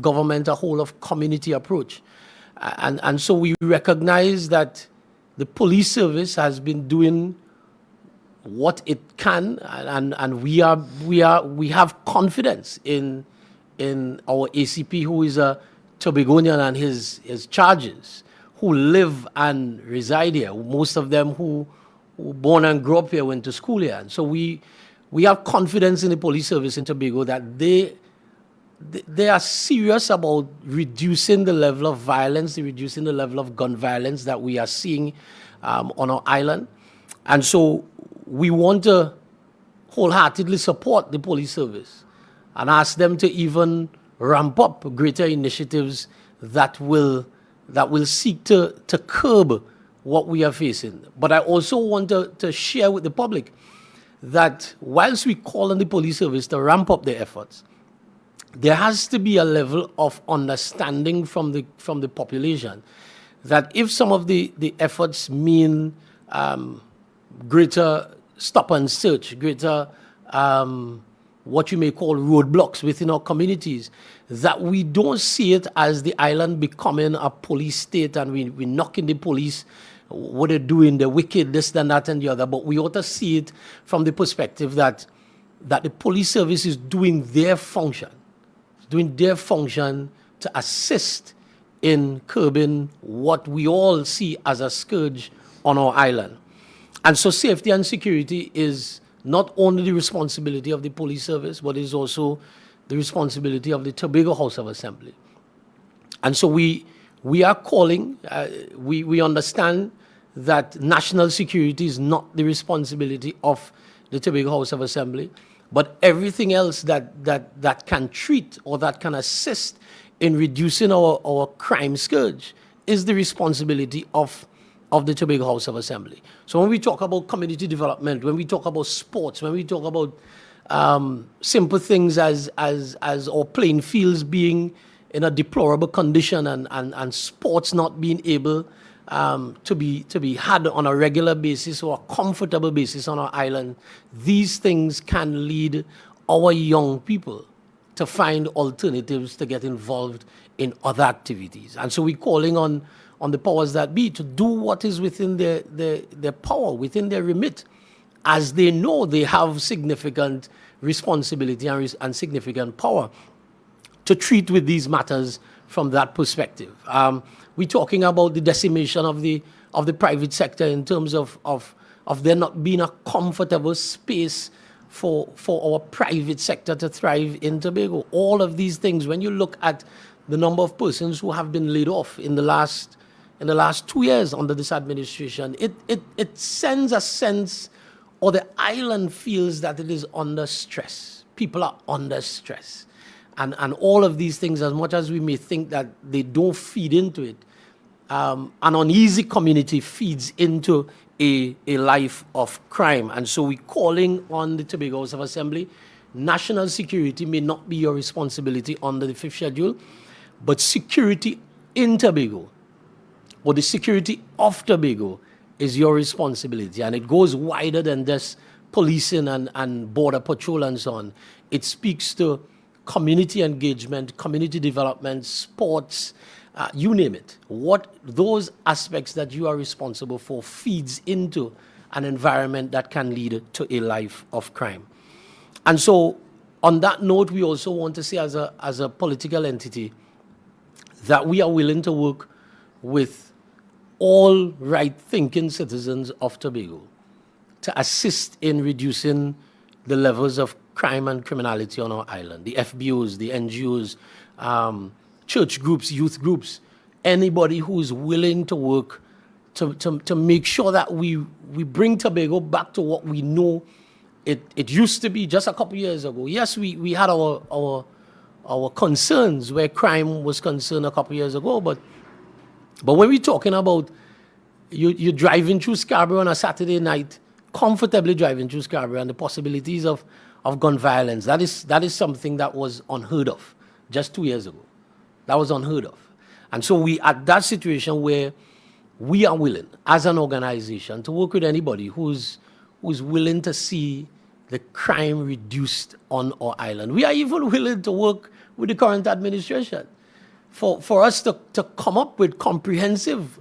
government a whole of community approach. And so we recognize that the police service has been doing what it can, and we have confidence in our ACP, who is a Tobagonian, and his charges, who live and reside here. Most of them who born and grew up here, went to school here. And so we have confidence in the police service in Tobago that they are serious about reducing the level of violence, reducing the level of gun violence that we are seeing on our island. And so we want to wholeheartedly support the police service and ask them to even ramp up greater initiatives that will seek to curb what we are facing. But I also want to share with the public that whilst we call on the police service to ramp up their efforts, there has to be a level of understanding from the population that if some of the efforts mean greater stop and search, greater what you may call roadblocks within our communities, that we don't see it as the island becoming a police state and we knocking the police, what they're doing, they're wicked, this, and that, and the other. But we ought to see it from the perspective that the police service is doing their function, to assist in curbing what we all see as a scourge on our island. And so safety and security is not only the responsibility of the police service, but is also the responsibility of the Tobago House of Assembly. And so we are calling, we understand that national security is not the responsibility of the Tobago House of Assembly, but everything else that can treat or that can assist in reducing our crime scourge is the responsibility of the Tobago House of Assembly. So when we talk about community development, when we talk about sports, when we talk about simple things as our playing fields being in a deplorable condition and sports not being able to be had on a regular basis or a comfortable basis on our island, these things can lead our young people to find alternatives to get involved in other activities. And so we're calling on the powers that be to do what is within their power, within their remit, as they know they have significant responsibility and significant power to treat with these matters from that perspective. We're talking about the decimation of the private sector in terms of there not being a comfortable space for our private sector to thrive in Tobago. All of these things, when you look at the number of persons who have been laid off in the last 2 years under this administration, it sends a sense, or the island feels that it is under stress. People are under stress. And all of these things, as much as we may think that they don't feed into it, an uneasy community feeds into a life of crime. And so we're calling on the Tobago House of Assembly. National security may not be your responsibility under the 5th schedule, but security in Tobago, or the security of Tobago, is your responsibility. And it goes wider than just policing and border patrol and so on. It speaks to community engagement, community development, sports, you name it. What those aspects that you are responsible for feeds into an environment that can lead to a life of crime. And so on that note, we also want to say as a political entity that we are willing to work with all right-thinking citizens of Tobago to assist in reducing the levels of crime and criminality on our island. The FBOs, the NGOs, church groups, youth groups, anybody who is willing to work to make sure that we bring Tobago back to what we know it used to be just a couple years ago. Yes, we had our concerns where crime was concerned a couple years ago, but when we're talking about you driving through Scarborough on a Saturday night, comfortably driving through Scarborough, and the possibilities of gun violence, that is something that was unheard of just 2 years ago. That was unheard of. And so we at that situation where we are willing, as an organization, to work with anybody who's willing to see the crime reduced on our island. We are even willing to work with the current administration for us to come up with comprehensive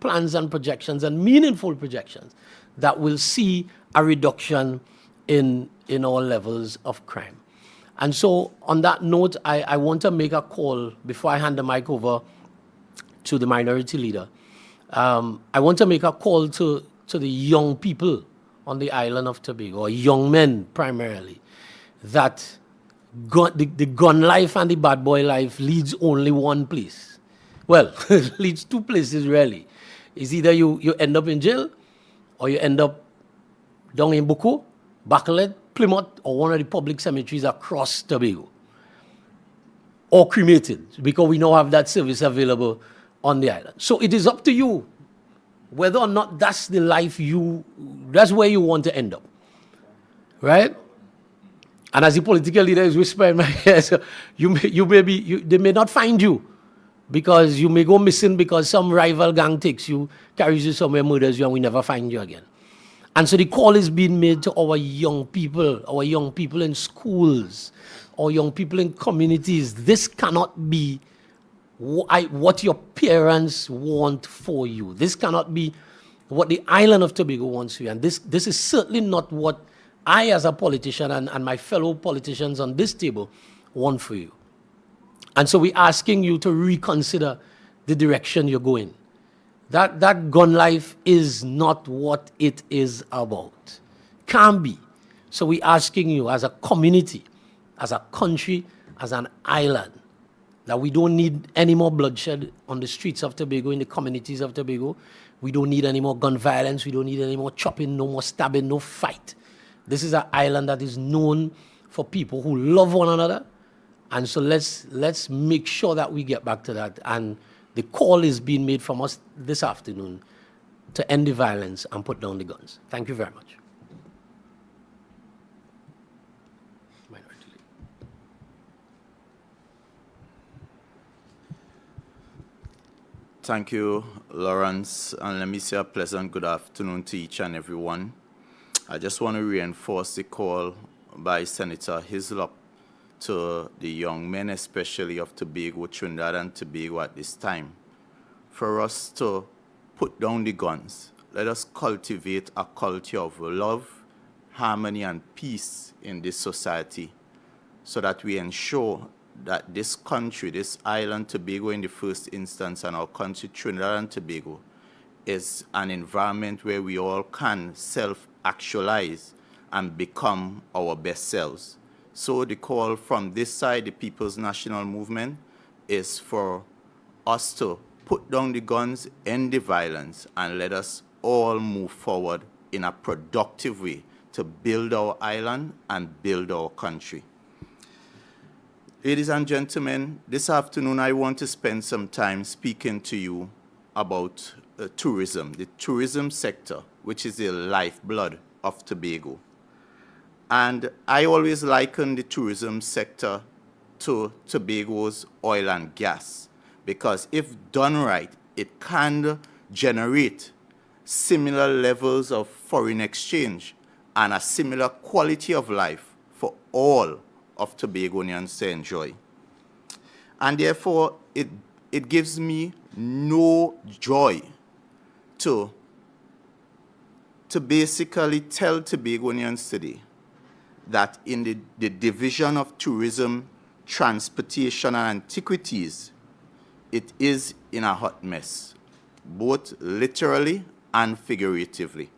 plans and projections and meaningful projections that will see a reduction in all levels of crime. And so on that note, I want to make a call before I hand the mic over to the minority leader. I want to make a call to the young people on the island of Tobago, or young men primarily, that the gun life and the bad boy life leads only one place. Well, leads two places really. It's either you end up in jail or you end up down in Buku, Bacalet, Plymouth, or one of the public cemeteries across Tobago. Or cremated, because we now have that service available on the island. So it is up to you whether or not that's the life that's where you want to end up. Right? And as the political leader is whispering in my ear, so they may not find you because you may go missing because some rival gang takes you, carries you somewhere, murders you, and we never find you again. And so the call is being made to our young people in schools, our young people in communities. This cannot be what your parents want for you. This cannot be what the island of Tobago wants for you. And this is certainly not what I, as a politician, and my fellow politicians on this table want for you. And so we're asking you to reconsider the direction you're going. That gun life is not what it is about. Can't be. So we're asking you as a community, as a country, as an island, that we don't need any more bloodshed on the streets of Tobago, in the communities of Tobago. We don't need any more gun violence. We don't need any more chopping, no more stabbing, no fight. This is an island that is known for people who love one another. And so let's make sure that we get back to that. And the call is being made from us this afternoon to end the violence and put down the guns. Thank you very much. Thank you, Lawrence, and let me say a pleasant good afternoon to each and every one. I just want to reinforce the call by Senator Hislop to the young men, especially of Tobago, Trinidad and Tobago at this time, for us to put down the guns. Let us cultivate a culture of love, harmony, and peace in this society so that we ensure that this country, this island, Tobago in the first instance, and our country, Trinidad and Tobago, is an environment where we all can self-actualize and become our best selves. So the call from this side, the People's National Movement, is for us to put down the guns, end the violence, and let us all move forward in a productive way to build our island and build our country. Ladies and gentlemen, this afternoon I want to spend some time speaking to you about tourism, the tourism sector, which is the lifeblood of Tobago. And I always liken the tourism sector to Tobago's oil and gas, because if done right, it can generate similar levels of foreign exchange and a similar quality of life for all of Tobagonians to enjoy. And therefore, it gives me no joy to basically tell Tobagonians today that in the division of tourism, transportation, and antiquities, it is in a hot mess, both literally and figuratively.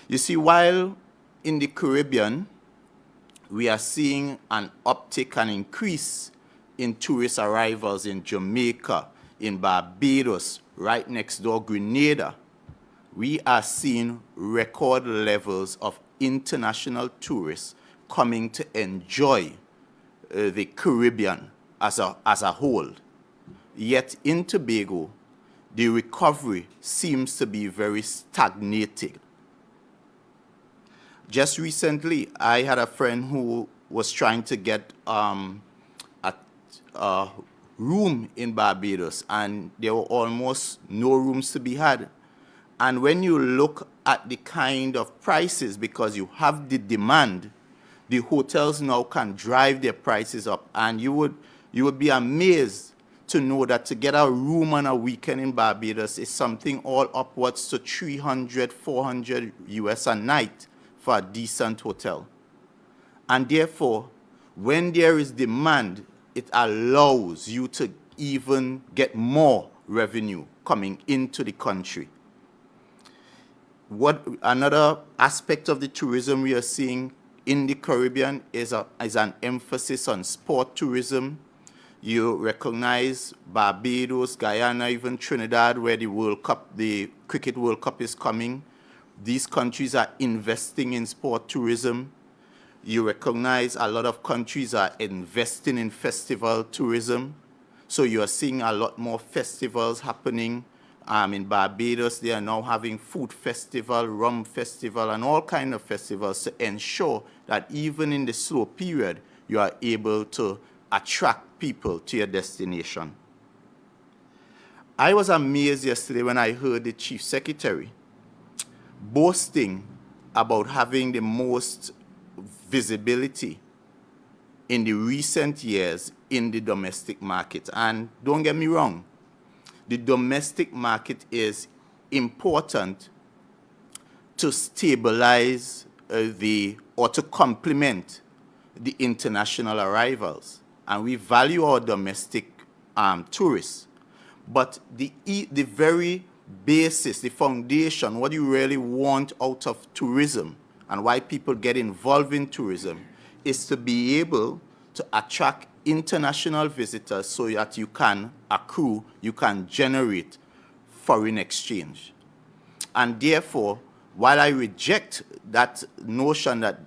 You see, while in the Caribbean, we are seeing an uptick and increase in tourist arrivals in Jamaica, in Barbados, right next door, Grenada, we are seeing record levels of international tourists coming to enjoy the Caribbean as a whole. Yet in Tobago, the recovery seems to be very stagnated. Just recently, I had a friend who was trying to get a room in Barbados, and there were almost no rooms to be had. And when you look at the kind of prices, because you have the demand The hotels now can drive their prices up, and you would be amazed to know that to get a room on a weekend in Barbados is something all upwards to 300, 400 US a night for a decent hotel. And therefore, when there is demand, it allows you to even get more revenue coming into the country. What another aspect of the tourism we are seeing in the Caribbean is an emphasis on sport tourism. You recognize Barbados, Guyana, even Trinidad, where the World Cup, the Cricket World Cup is coming. These countries are investing in sport tourism. You recognize a lot of countries are investing in festival tourism. So you are seeing a lot more festivals happening. In Barbados, they are now having food festival, rum festival, and all kinds of festivals to ensure that even in the slow period, you are able to attract people to your destination. I was amazed yesterday when I heard the Chief Secretary boasting about having the most visibility in the recent years in the domestic market. And don't get me wrong, the domestic market is important to stabilize or to complement the international arrivals. And we value our domestic tourists. But the very basis, the foundation, what you really want out of tourism and why people get involved in tourism is to be able to attract international visitors so that you can accrue, you can generate foreign exchange. And therefore, while I reject that notion that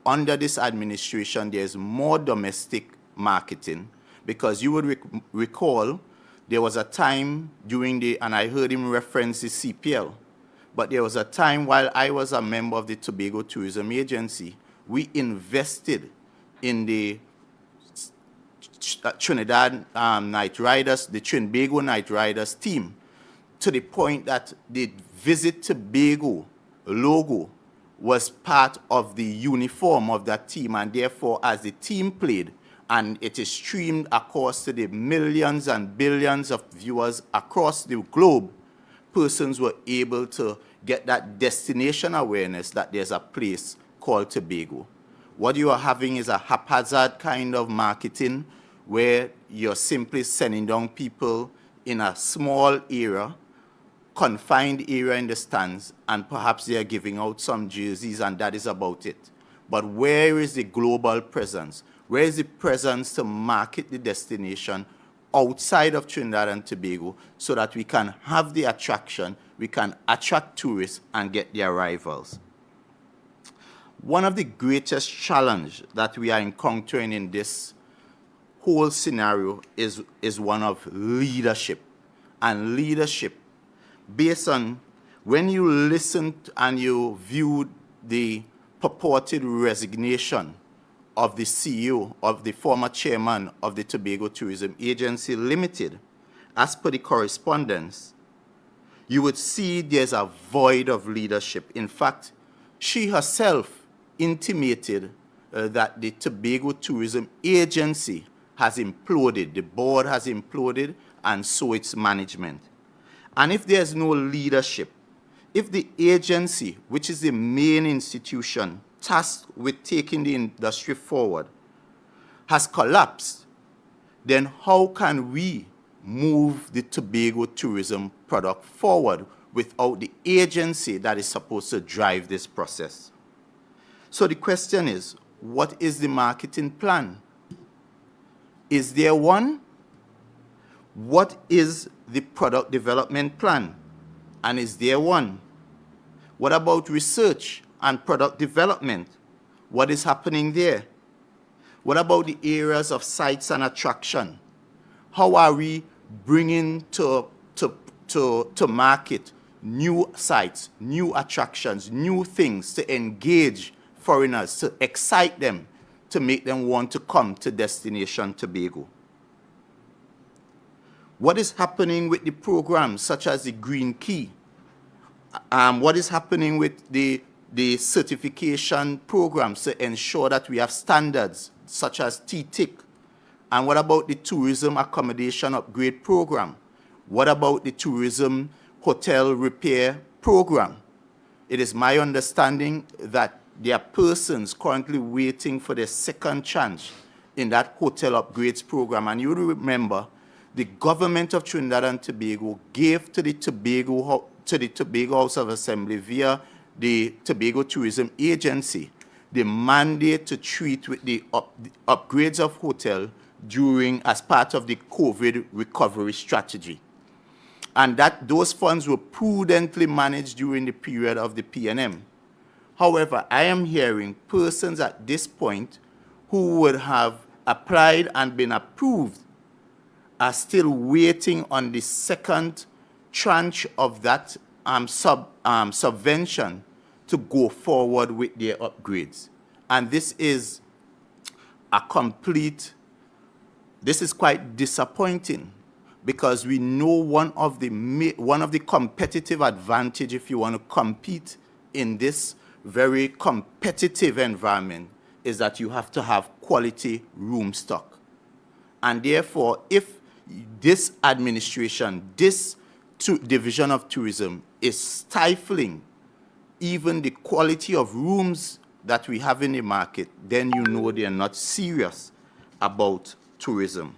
under this administration there's more domestic marketing, because you would recall there was a time during and I heard him reference the CPL, but there was a time while I was a member of the Tobago Tourism Agency, we invested in the Trinidad Night Riders, the Tobago Night Riders team, to the point that the Visit Tobago logo was part of the uniform of that team, and therefore as the team played, and it is streamed across to the millions and billions of viewers across the globe, persons were able to get that destination awareness that there's a place called Tobago. What you are having is a haphazard kind of marketing where you're simply sending down people in a small area, confined area in the stands, and perhaps they are giving out some jerseys, and that is about it. But where is the global presence? Where is the presence to market the destination outside of Trinidad and Tobago so that we can have the attraction, we can attract tourists and get the arrivals? One of the greatest challenges that we are encountering in this whole scenario is one of leadership. And leadership, based on when you listen and you view the purported resignation of the CEO, of the former chairman of the Tobago Tourism Agency Limited, as per the correspondence, you would see there's a void of leadership. In fact, she herself intimated that the Tobago Tourism Agency has imploded, the board has imploded, and so its management. And if there's no leadership, if the agency, which is the main institution tasked with taking the industry forward, has collapsed, then how can we move the Tobago tourism product forward without the agency that is supposed to drive this process? So the question is, what is the marketing plan? Is there one? What is the product development plan? And is there one? What about research and product development? What is happening there? What about the areas of sites and attraction? How are we bringing to market new sites, new attractions, new things to engage foreigners, to excite them, to make them want to come to destination Tobago? What is happening with the programs such as the Green Key? What is happening with the the certification programs to ensure that we have standards such as TTIC? And what about the tourism accommodation upgrade program? What about the tourism hotel repair program? It is my understanding that there are persons currently waiting for their second chance in that hotel upgrades program. And you remember, the government of Trinidad and Tobago gave to the Tobago House of Assembly via the Tobago Tourism Agency the mandate to treat with the upgrades of hotel as part of the COVID recovery strategy. And that those funds were prudently managed during the period of the PNM. However, I am hearing persons at this point who would have applied and been approved are still waiting on the second tranche of that subvention to go forward with their upgrades. And this is quite disappointing, because we know one of the competitive advantage, if you want to compete in this very competitive environment, is that you have to have quality room stock. And therefore, if this administration, this division of tourism is stifling even the quality of rooms that we have in the market, then you know they are not serious about tourism.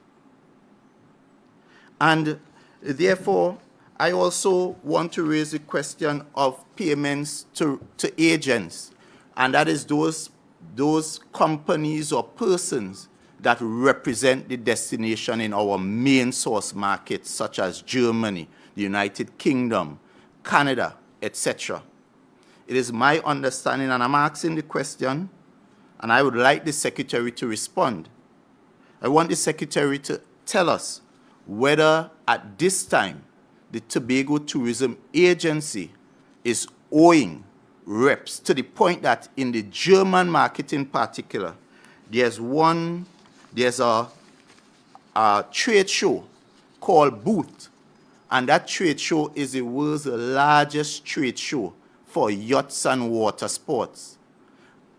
And therefore, I also want to raise the question of payments to agents, and that is those companies or persons that represent the destination in our main source markets, such as Germany, the United Kingdom, Canada, etc. It is my understanding, and I'm asking the question, and I would like the Secretary to respond. I want the Secretary to tell us whether at this time the Tobago Tourism Agency is owing reps to the point that in the German market in particular, there's a trade show called Booth, and that trade show is the world's largest trade show for yachts and water sports.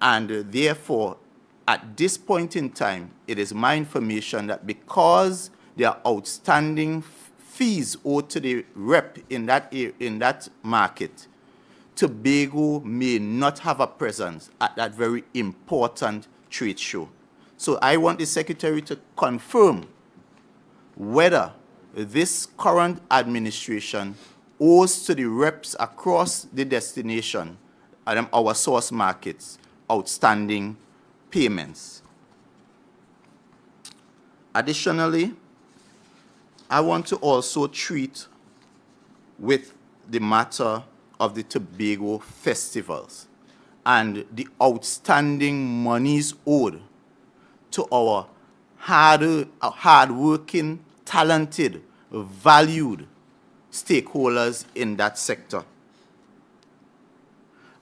And therefore, at this point in time, it is my information that because there are outstanding fees owed to the rep in that market, Tobago may not have a presence at that very important trade show. So I want the Secretary to confirm whether this current administration owes to the reps across the destination and our source markets outstanding payments. Additionally, I want to also treat with the matter of the Tobago festivals and the outstanding monies owed to our hard-working, talented, valued stakeholders in that sector.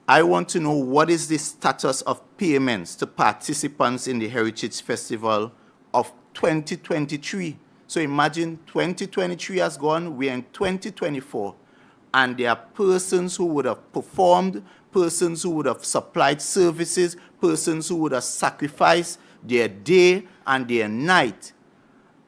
I want to know what is the status of payments to participants in the Heritage Festival of 2023. So imagine 2023 has gone, we're in 2024, and there are persons who would have performed, persons who would have supplied services, persons who would have sacrificed their day and their night.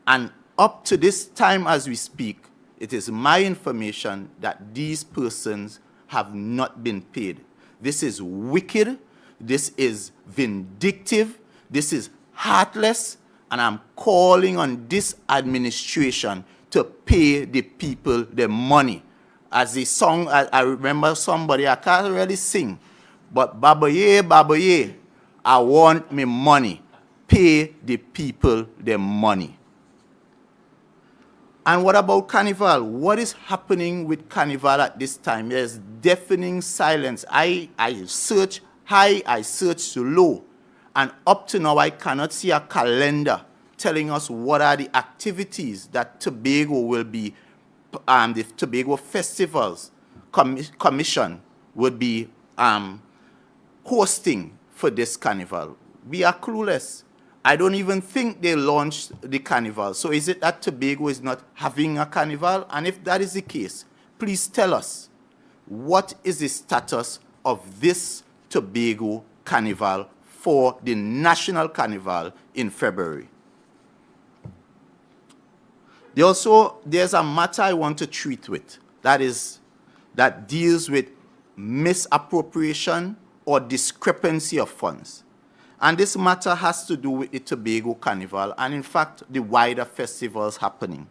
And up to this time as we speak, it is my information that these persons have not been paid. This is wicked, this is vindictive, this is heartless, and I'm calling on this administration to pay the people their money. As the song, I remember somebody, I can't really sing, but Baba Ye, I want me money. Pay the people their money. And what about Carnival? What is happening with Carnival at this time? There's deafening silence. I search high, I search low. And up to now, I cannot see a calendar telling us what are the activities that Tobago will be, the Tobago Festivals Commission would be hosting for this Carnival. We are clueless. I don't even think they launched the Carnival. So is it that Tobago is not having a Carnival? And if that is the case, please tell us, what is the status of this Tobago Carnival for the National Carnival in February. There's a matter I want to treat with, that deals with misappropriation or discrepancy of funds. And this matter has to do with the Tobago Carnival and, in fact, the wider festivals happening.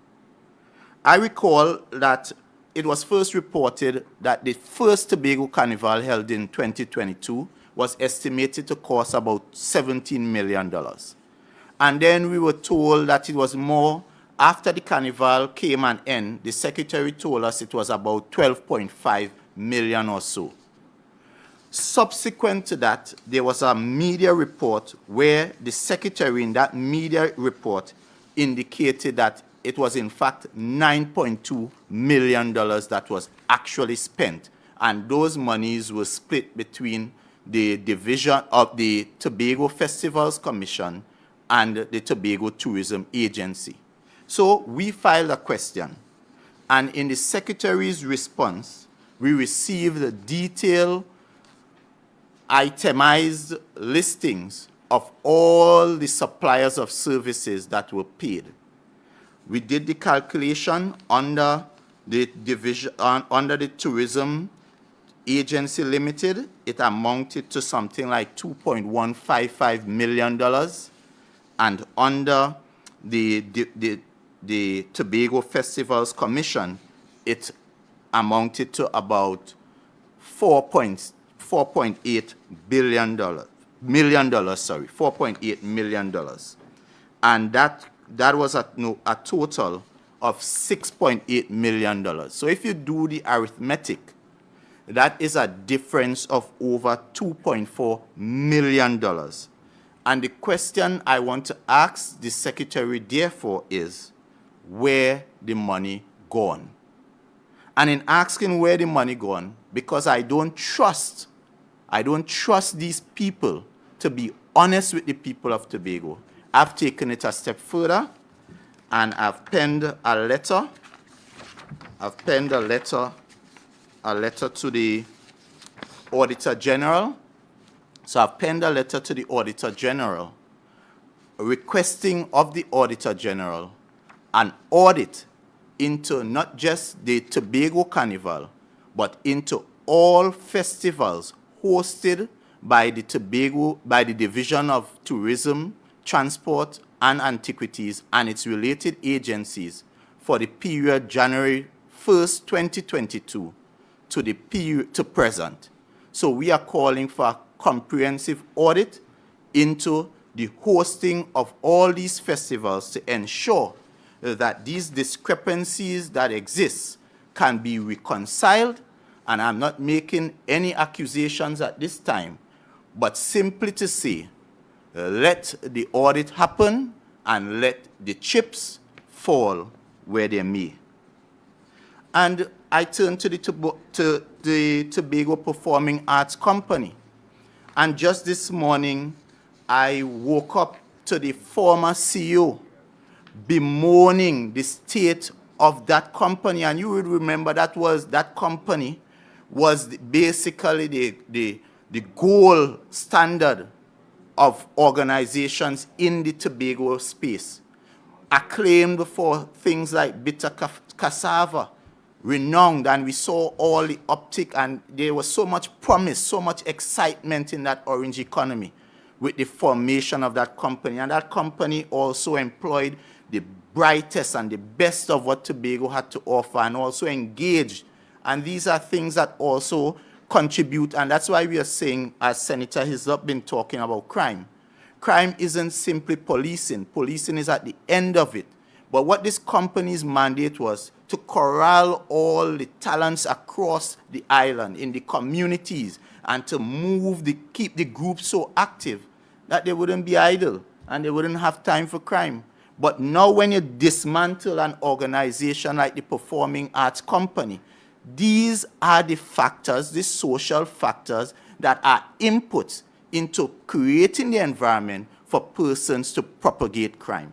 I recall that it was first reported that the first Tobago Carnival held in 2022 was estimated to cost about $17 million. And then we were told that it was more. After the carnival came and end, the secretary told us it was about 12.5 million or so. Subsequent to that, there was a media report where the secretary in that media report indicated that it was in fact $9.2 million that was actually spent. And those monies were split between the division of the Tobago Festivals Commission and the Tobago Tourism Agency. So we filed a question, and in the secretary's response, we received detailed, itemized listings of all the suppliers of services that were paid. We did the calculation under the division, under the Tourism Agency Limited. It amounted to something like $2.155 million, and under the Tobago Festivals Commission, it amounted to about $4.8 million. And that was a total of $6.8 million. So if you do the arithmetic, that is a difference of over $2.4 million. And the question I want to ask the secretary, therefore, is, where the money gone? And in asking where the money gone, because I don't trust these people to be honest with the people of Tobago, I've taken it a step further, and I've penned a letter. I've penned a letter to the Auditor General. So I've penned a letter to the Auditor General requesting of the Auditor General an audit into not just the Tobago Carnival, but into all festivals hosted by the Division of Tourism, Transport and Antiquities and its related agencies for the period January 1st, 2022 to present. So we are calling for a comprehensive audit into the hosting of all these festivals to ensure that these discrepancies that exist can be reconciled. And I'm not making any accusations at this time, but simply to say, let the audit happen and let the chips fall where they may. And I turn to the Tobago Performing Arts Company. And just this morning, I woke up to the former CEO bemoaning the state of that company. And you would remember that company was basically the gold standard of organizations in the Tobago space, acclaimed for things like bitter cassava, renowned, and we saw all the uptick, and there was so much promise, so much excitement in that orange economy with the formation of that company. And that company also employed the brightest and the best of what Tobago had to offer, and also engaged. And these are things that also contribute, and that's why we are saying, as Senator Hislop been talking about crime. Crime isn't simply policing. Policing is at the end of it. But what this company's mandate was to corral all the talents across the island, in the communities, and to keep the group so active that they wouldn't be idle and they wouldn't have time for crime. But now when you dismantle an organization like the Performing Arts Company, these are the factors, the social factors that are inputs into creating the environment for persons to propagate crime.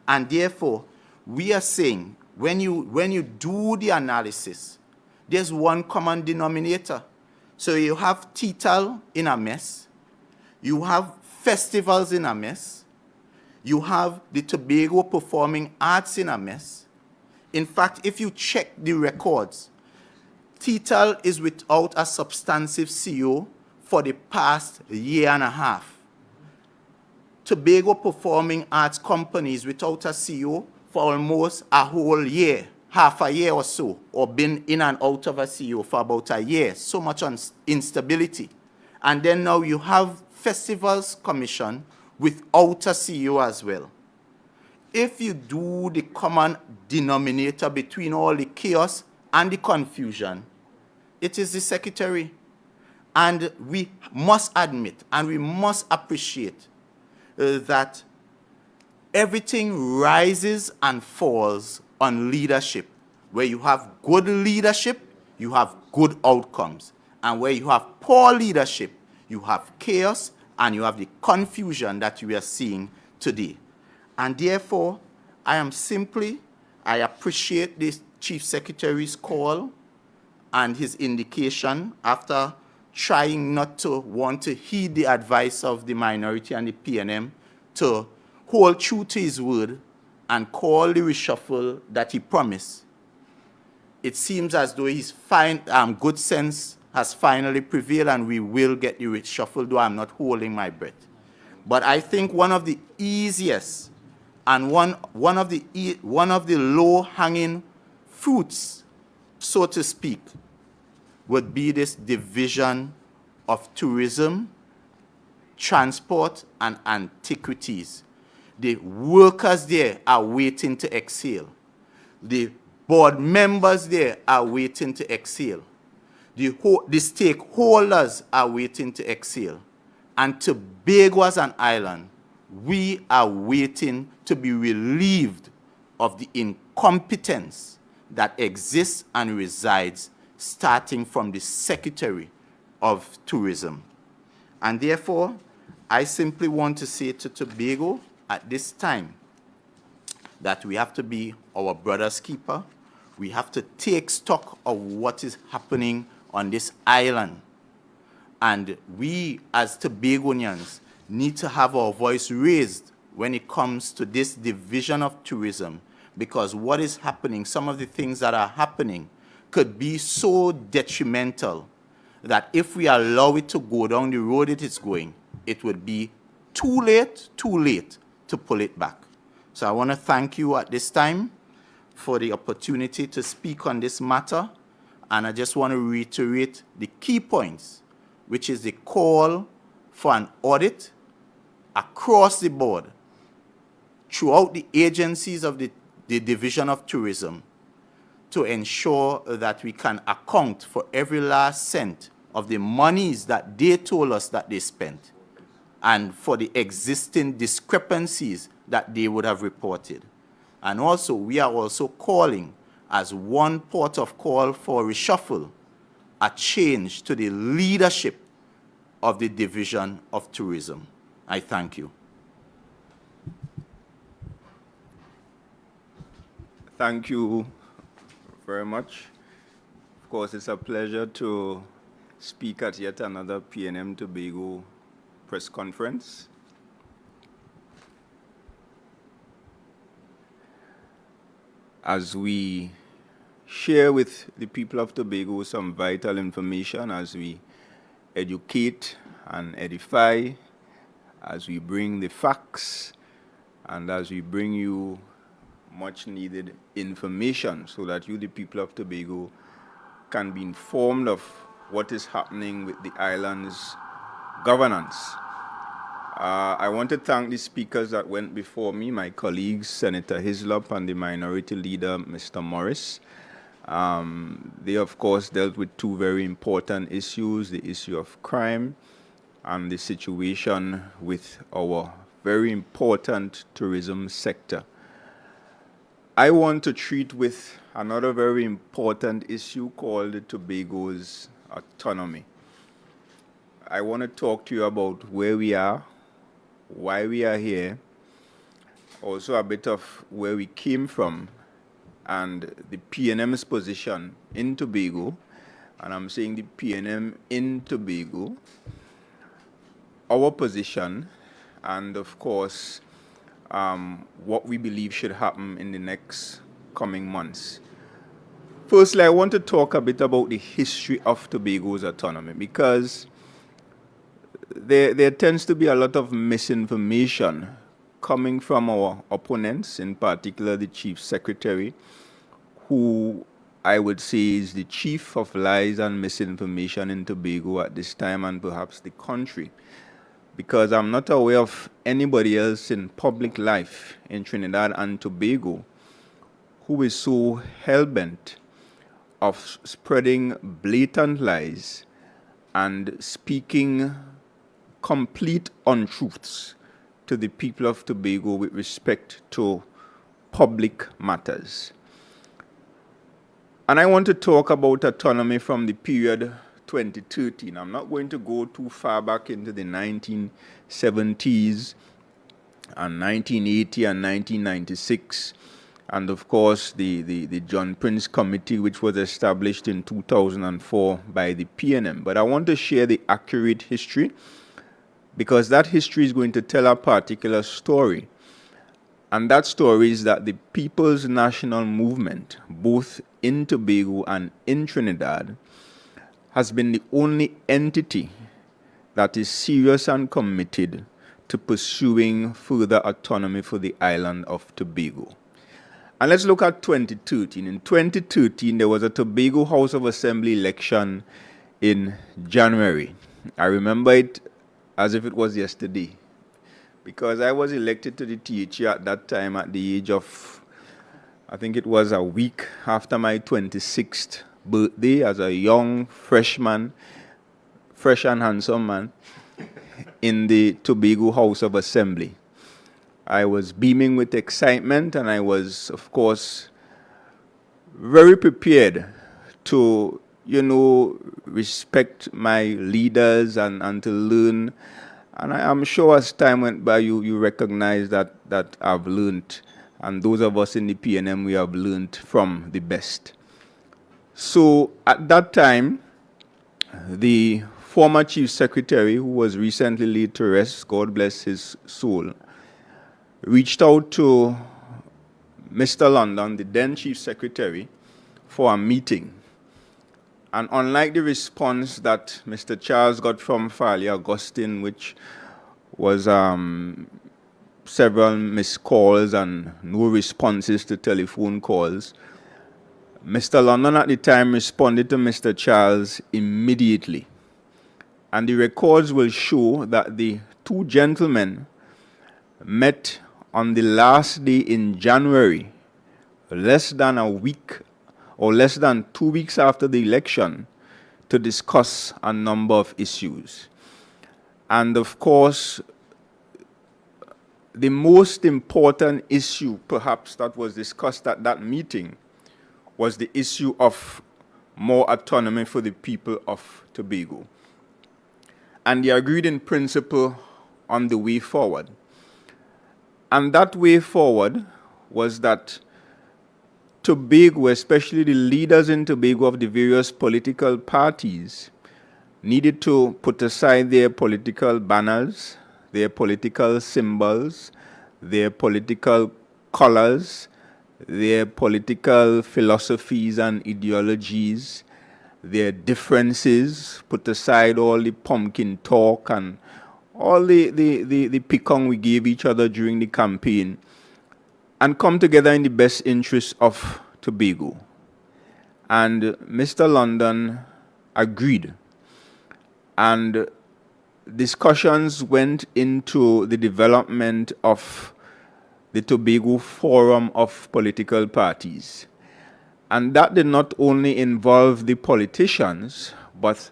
And therefore, we are saying, when you do the analysis, there's one common denominator. So you have TTAL in a mess. You have festivals in a mess. You have the Tobago Performing Arts in a mess. In fact, if you check the records, TTAL is without a substantive CEO for the past year and a half. Tobago Performing Arts Company is without a CEO for almost a whole year, half a year or so, or been in and out of a CEO for about a year. So much instability. And then now you have Festivals Commission without a CEO as well. If you do the common denominator between all the chaos and the confusion, it is the secretary. And we must admit and we must appreciate that everything rises and falls on leadership. Where you have good leadership, you have good outcomes. And where you have poor leadership, you have chaos and you have the confusion that we are seeing today. And therefore, I appreciate the Chief Secretary's call and his indication after trying not to want to heed the advice of the minority and the PNM to hold true to his word and call the reshuffle that he promised. It seems as though his good sense has finally prevailed and we will get the reshuffle, though I'm not holding my breath. But I think one of the easiest and one of the low-hanging fruits, so to speak, would be this division of tourism, transport, and antiquities. The workers there are waiting to exhale. The board members there are waiting to exhale. The stakeholders are waiting to exhale. And Tobago as an island, we are waiting to be relieved of the incompetence that exists and resides starting from the Secretary of Tourism. And therefore, I simply want to say to Tobago at this time that we have to be our brother's keeper. We have to take stock of what is happening on this island. And we, as Tobagonians, need to have our voice raised when it comes to this division of tourism, because what is happening, some of the things that are happening, could be so detrimental that if we allow it to go down the road it is going, it would be too late to pull it back. So I want to thank you at this time for the opportunity to speak on this matter, and I just want to reiterate the key points, which is the call for an audit across the board throughout the agencies of the Division of Tourism to ensure that we can account for every last cent of the monies that they told us that they spent and for the existing discrepancies that they would have reported. And also, we are also calling as one port of call for reshuffle, a change to the leadership of the Division of Tourism. I thank you. Thank you very much. Of course, it's a pleasure to speak at yet another PNM Tobago press conference. As we share with the people of Tobago some vital information, as we educate and edify, as we bring the facts, and as we bring you much needed information so that you, the people of Tobago, can be informed of what is happening with the island's governance. I want to thank the speakers that went before me, my colleagues, Senator Hislop and the Minority Leader, Mr. Morris. They, of course, dealt with two very important issues, the issue of crime and the situation with our very important tourism sector. I want to treat with another very important issue called Tobago's autonomy. I want to talk to you about where we are, why we are here, also a bit of where we came from, and the PNM's position in Tobago, and I'm saying the PNM in Tobago, our position, and of course, what we believe should happen in the next coming months. Firstly, I want to talk a bit about the history of Tobago's autonomy, because there tends to be a lot of misinformation coming from our opponents, in particular the Chief Secretary, who I would say is the chief of lies and misinformation in Tobago at this time, and perhaps the country, because I'm not aware of anybody else in public life in Trinidad and Tobago who is so hell-bent of spreading blatant lies and speaking complete untruths to the people of Tobago with respect to public matters. And I want to talk about autonomy from the period 2013. I'm not going to go too far back into the 1970s and 1980 and 1996, and of course the John Prince Committee, which was established in 2004 by the PNM. But I want to share the accurate history, because that history is going to tell a particular story. And that story is that the People's National Movement, both in Tobago and in Trinidad, has been the only entity that is serious and committed to pursuing further autonomy for the island of Tobago. And let's look at 2013. In 2013, there was a Tobago House of Assembly election in January. I remember it as if it was yesterday, because I was elected to the THE at that time at the age of, I think it was a week after my 26th birthday, as a young freshman, fresh and handsome man, in the Tobago House of Assembly. I was beaming with excitement, and I was, of course, very prepared to, respect my leaders and to learn. And I'm sure as time went by, you recognize that I've learned. And those of us in the PNM, we have learned from the best. So at that time, the former Chief Secretary, who was recently laid to rest, God bless his soul, reached out to Mr. London, the then Chief Secretary, for a meeting. And unlike the response that Mr. Charles got from Farley Augustine, which was several missed calls and no responses to telephone calls, Mr. London at the time responded to Mr. Charles immediately. And the records will show that the two gentlemen met on the last day in January, less than a week or less than 2 weeks after the election, to discuss a number of issues. And of course, the most important issue perhaps that was discussed at that meeting was the issue of more autonomy for the people of Tobago. And they agreed in principle on the way forward. And that way forward was that Tobago, especially the leaders in Tobago of the various political parties, needed to put aside their political banners, their political symbols, their political colors, their political philosophies and ideologies, their differences, put aside all the pumpkin talk and all the pecan we gave each other during the campaign, and come together in the best interest of Tobago. And Mr. London agreed. And discussions went into the development of the Tobago Forum of Political Parties. And that did not only involve the politicians, but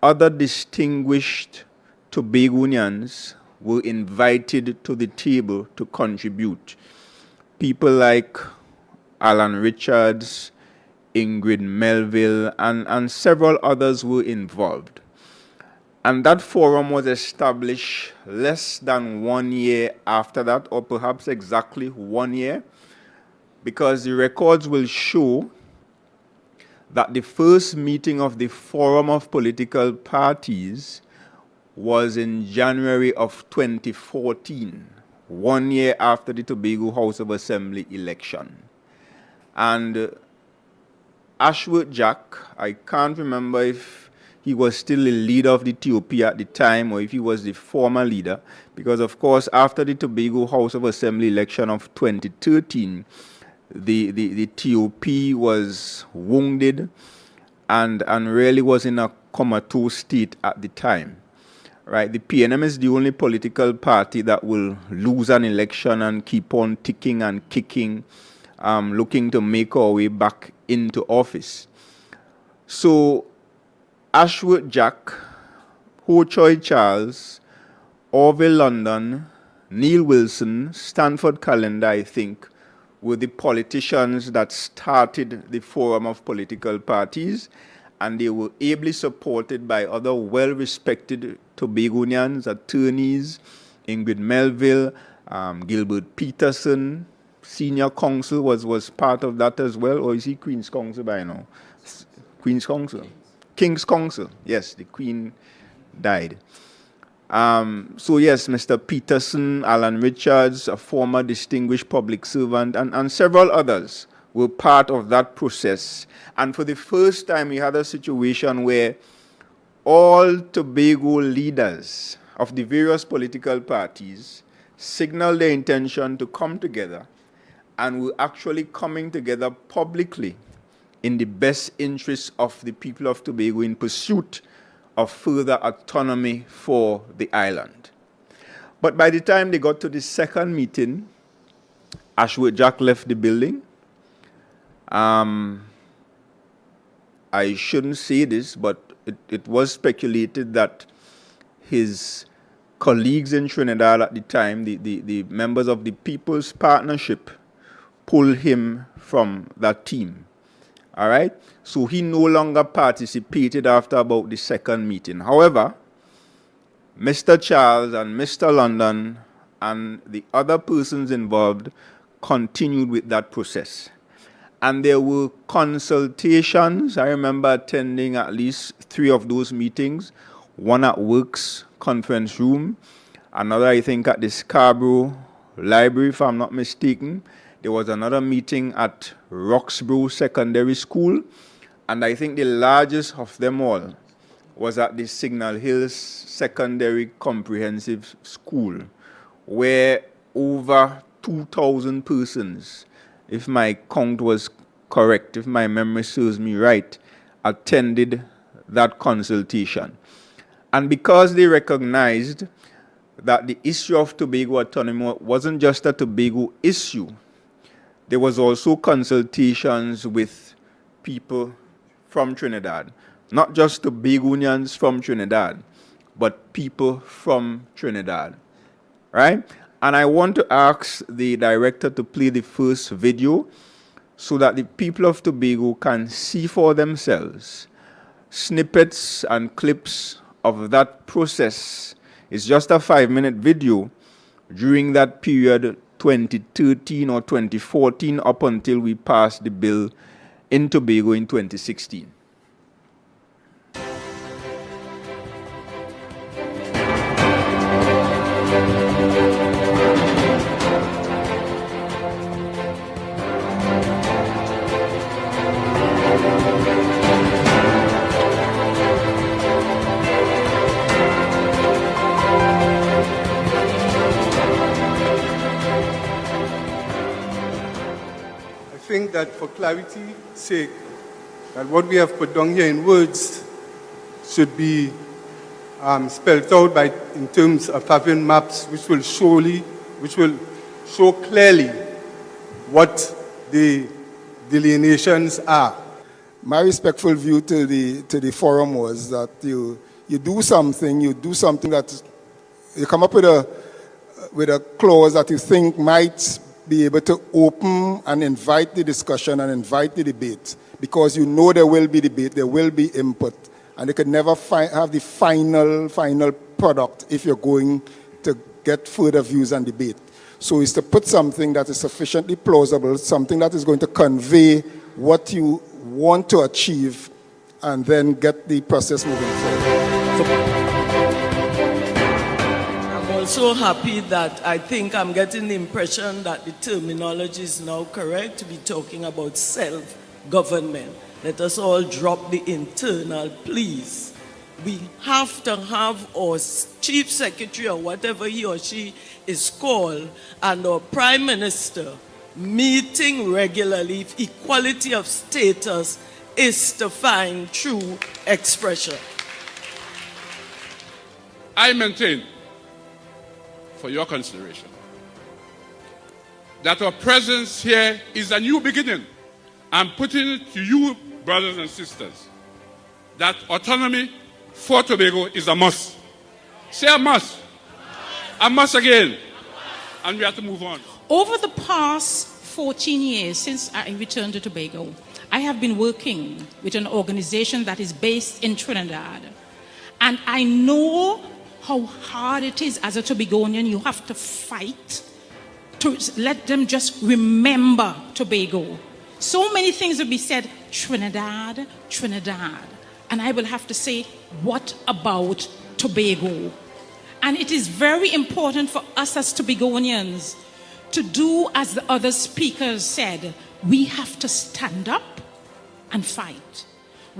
other distinguished Tobagonians were invited to the table to contribute. People like Alan Richards, Ingrid Melville, and several others were involved. And that forum was established less than 1 year after that, or perhaps exactly 1 year, because the records will show that the first meeting of the Forum of Political Parties was in January of 2014, 1 year after the Tobago House of Assembly election. And Ashworth Jack, I can't remember if he was still the leader of the TOP at the time or if he was the former leader, because of course after the Tobago House of Assembly election of 2013, the TOP was wounded and really was in a comatose state at the time. Right? The PNM is the only political party that will lose an election and keep on ticking and kicking, looking to make our way back into office. So Ashworth Jack, Ho Choi Charles, Orville London, Neil Wilson, Stanford Calendar, I think, were the politicians that started the Forum of Political Parties, and they were ably supported by other well-respected Tobagonians, attorneys, Ingrid Melville, Gilbert Peterson, senior counsel was part of that as well, or is he Queen's Counsel by now? Queen's Counsel? King's Counsel, yes, the Queen died. So yes, Mr. Peterson, Alan Richards, a former distinguished public servant, and several others were part of that process. And for the first time, we had a situation where all Tobago leaders of the various political parties signaled their intention to come together, and were actually coming together publicly in the best interests of the people of Tobago in pursuit of further autonomy for the island. But by the time they got to the second meeting, Ashworth Jack left the building. I shouldn't say this, but it was speculated that his colleagues in Trinidad at the time, the members of the People's Partnership, pulled him from that team. All right? So he no longer participated after about the second meeting. However, Mr. Charles and Mr. London and the other persons involved continued with that process. And there were consultations. I remember attending at least 3 of those meetings, one at Works Conference Room, another I think at the Scarborough Library, if I'm not mistaken. There was another meeting at Roxborough Secondary School, and I think the largest of them all was at the Signal Hills Secondary Comprehensive School, where over 2,000 persons, if my count was correct, if my memory serves me right, attended that consultation. And because they recognized that the issue of Tobago autonomy wasn't just a Tobago issue, there was also consultations with people from Trinidad, not just Tobagonians from Trinidad, but people from Trinidad, right? And I want to ask the director to play the first video so that the people of Tobago can see for themselves snippets and clips of that process. It's just a 5-minute video during that period, 2013 or 2014, up until we passed the bill in Tobago in 2016. I think that for clarity's sake, that what we have put down here in words should be spelled out in terms of having maps which will show clearly what the delineations are. My respectful view to the forum was that you do something that you come up with a clause that you think might be able to open and invite the discussion and invite the debate, because you know there will be debate, there will be input, and you could never have the final product if you're going to get further views and debate. So it's to put something that is sufficiently plausible, something that is going to convey what you want to achieve, and then get the process moving forward. I'm also happy that I think I'm getting the impression that the terminology is now correct to be talking about self-government. Let us all drop the internal, please. We have to have our chief secretary, or whatever he or she is called, and our prime minister meeting regularly if equality of status is to find true expression. I maintain, for your consideration, that our presence here is a new beginning. I'm putting it to you, brothers and sisters, that autonomy for Tobago is a must. Say a must. A must again. And we have to move on. Over the past 14 years since I returned to Tobago, I have been working with an organization that is based in Trinidad. And I know how hard it is as a Tobagonian. You have to fight to let them just remember Tobago. So many things will be said, Trinidad, Trinidad. And I will have to say, what about Tobago? And it is very important for us as Tobagonians to do as the other speakers said. We have to stand up and fight.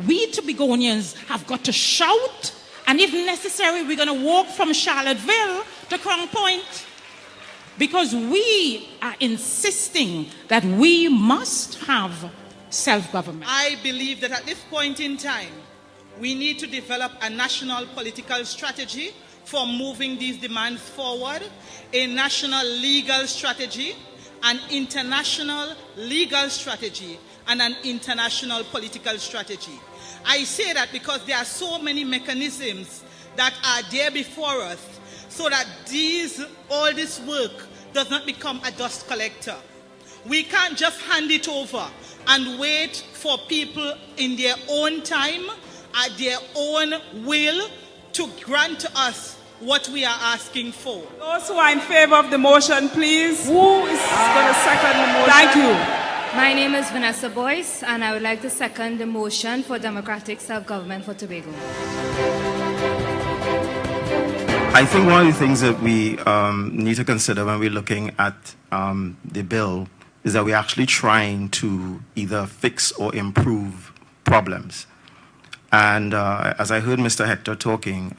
We Tobagonians have got to shout, and if necessary, we're going to walk from Charlottesville to Crown Point, because we are insisting that we must have self-government. I believe that at this point in time, we need to develop a national political strategy for moving these demands forward, a national legal strategy, an international legal strategy, and an international political strategy. I say that because there are so many mechanisms that are there before us, so that all this work does not become a dust collector. We can't just hand it over and wait for people in their own time, at their own will, to grant us what we are asking for. Those who are in favor of the motion, please. Who is going to second the motion? Thank you. My name is Vanessa Boyce, and I would like to second the motion for democratic self-government for Tobago. I think one of the things that we need to consider when we're looking at the bill is that we're actually trying to either fix or improve problems. And as I heard Mr. Hector talking,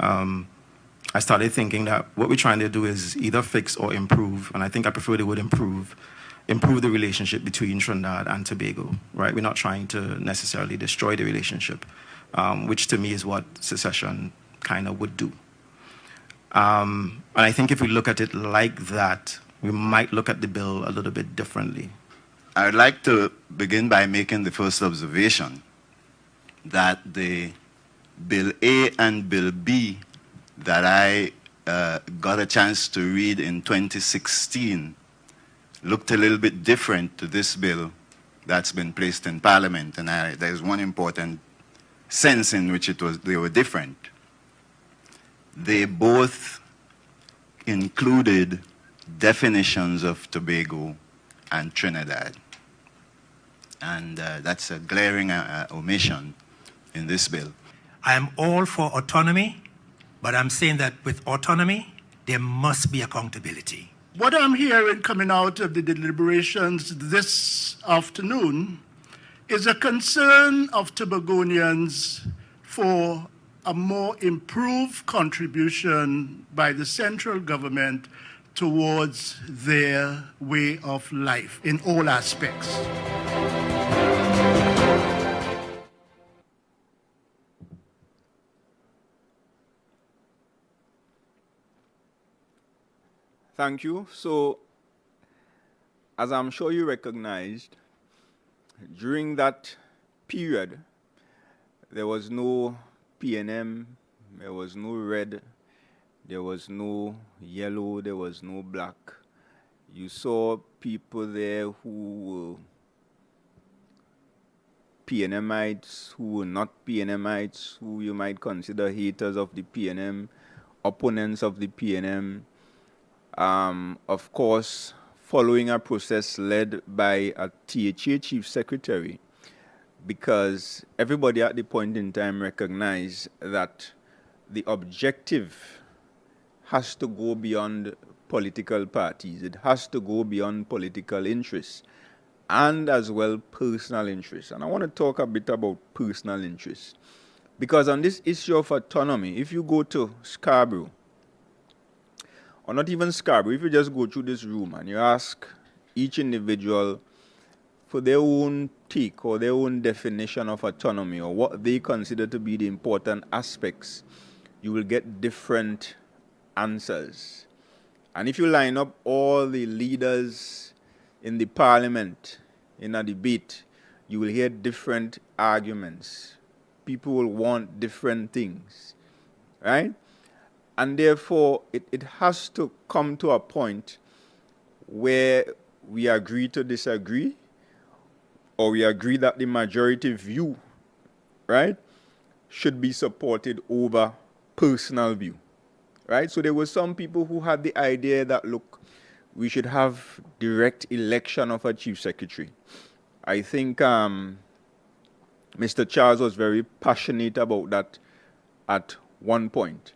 I started thinking that what we're trying to do is either fix or improve, and I think I prefer the word improve the relationship between Trinidad and Tobago, right? We're not trying to necessarily destroy the relationship, which to me is what secession kind of would do. And I think if we look at it like that, we might look at the bill a little bit differently. I would like to begin by making the first observation that the Bill A and Bill B that I got a chance to read in 2016 looked a little bit different to this bill that's been placed in Parliament. And there's one important sense in which they were different. They both included definitions of Tobago and Trinidad. And that's a glaring omission in this bill. I am all for autonomy, but I'm saying that with autonomy, there must be accountability. What I'm hearing coming out of the deliberations this afternoon is a concern of Tobagonians for a more improved contribution by the central government towards their way of life in all aspects. Thank you. So, as I'm sure you recognized, during that period, there was no PNM, there was no red, there was no yellow, there was no black. You saw people there who were PNMites, who were not PNMites, who you might consider haters of the PNM, opponents of the PNM. Of course, following a process led by a THA Chief Secretary, because everybody at the point in time recognized that the objective has to go beyond political parties. It has to go beyond political interests and as well personal interests. And I want to talk a bit about personal interests. Because on this issue of autonomy, if you go to Scarborough, or not even Scarborough, if you just go through this room and you ask each individual for their own take or their own definition of autonomy or what they consider to be the important aspects, you will get different answers. And if you line up all the leaders in the parliament in a debate, you will hear different arguments. People will want different things, right? And therefore, it has to come to a point where we agree to disagree, or we agree that the majority view, right, should be supported over personal view, right? So there were some people who had the idea that, look, we should have direct election of a chief secretary. I think Mr. Charles was very passionate about that at one point,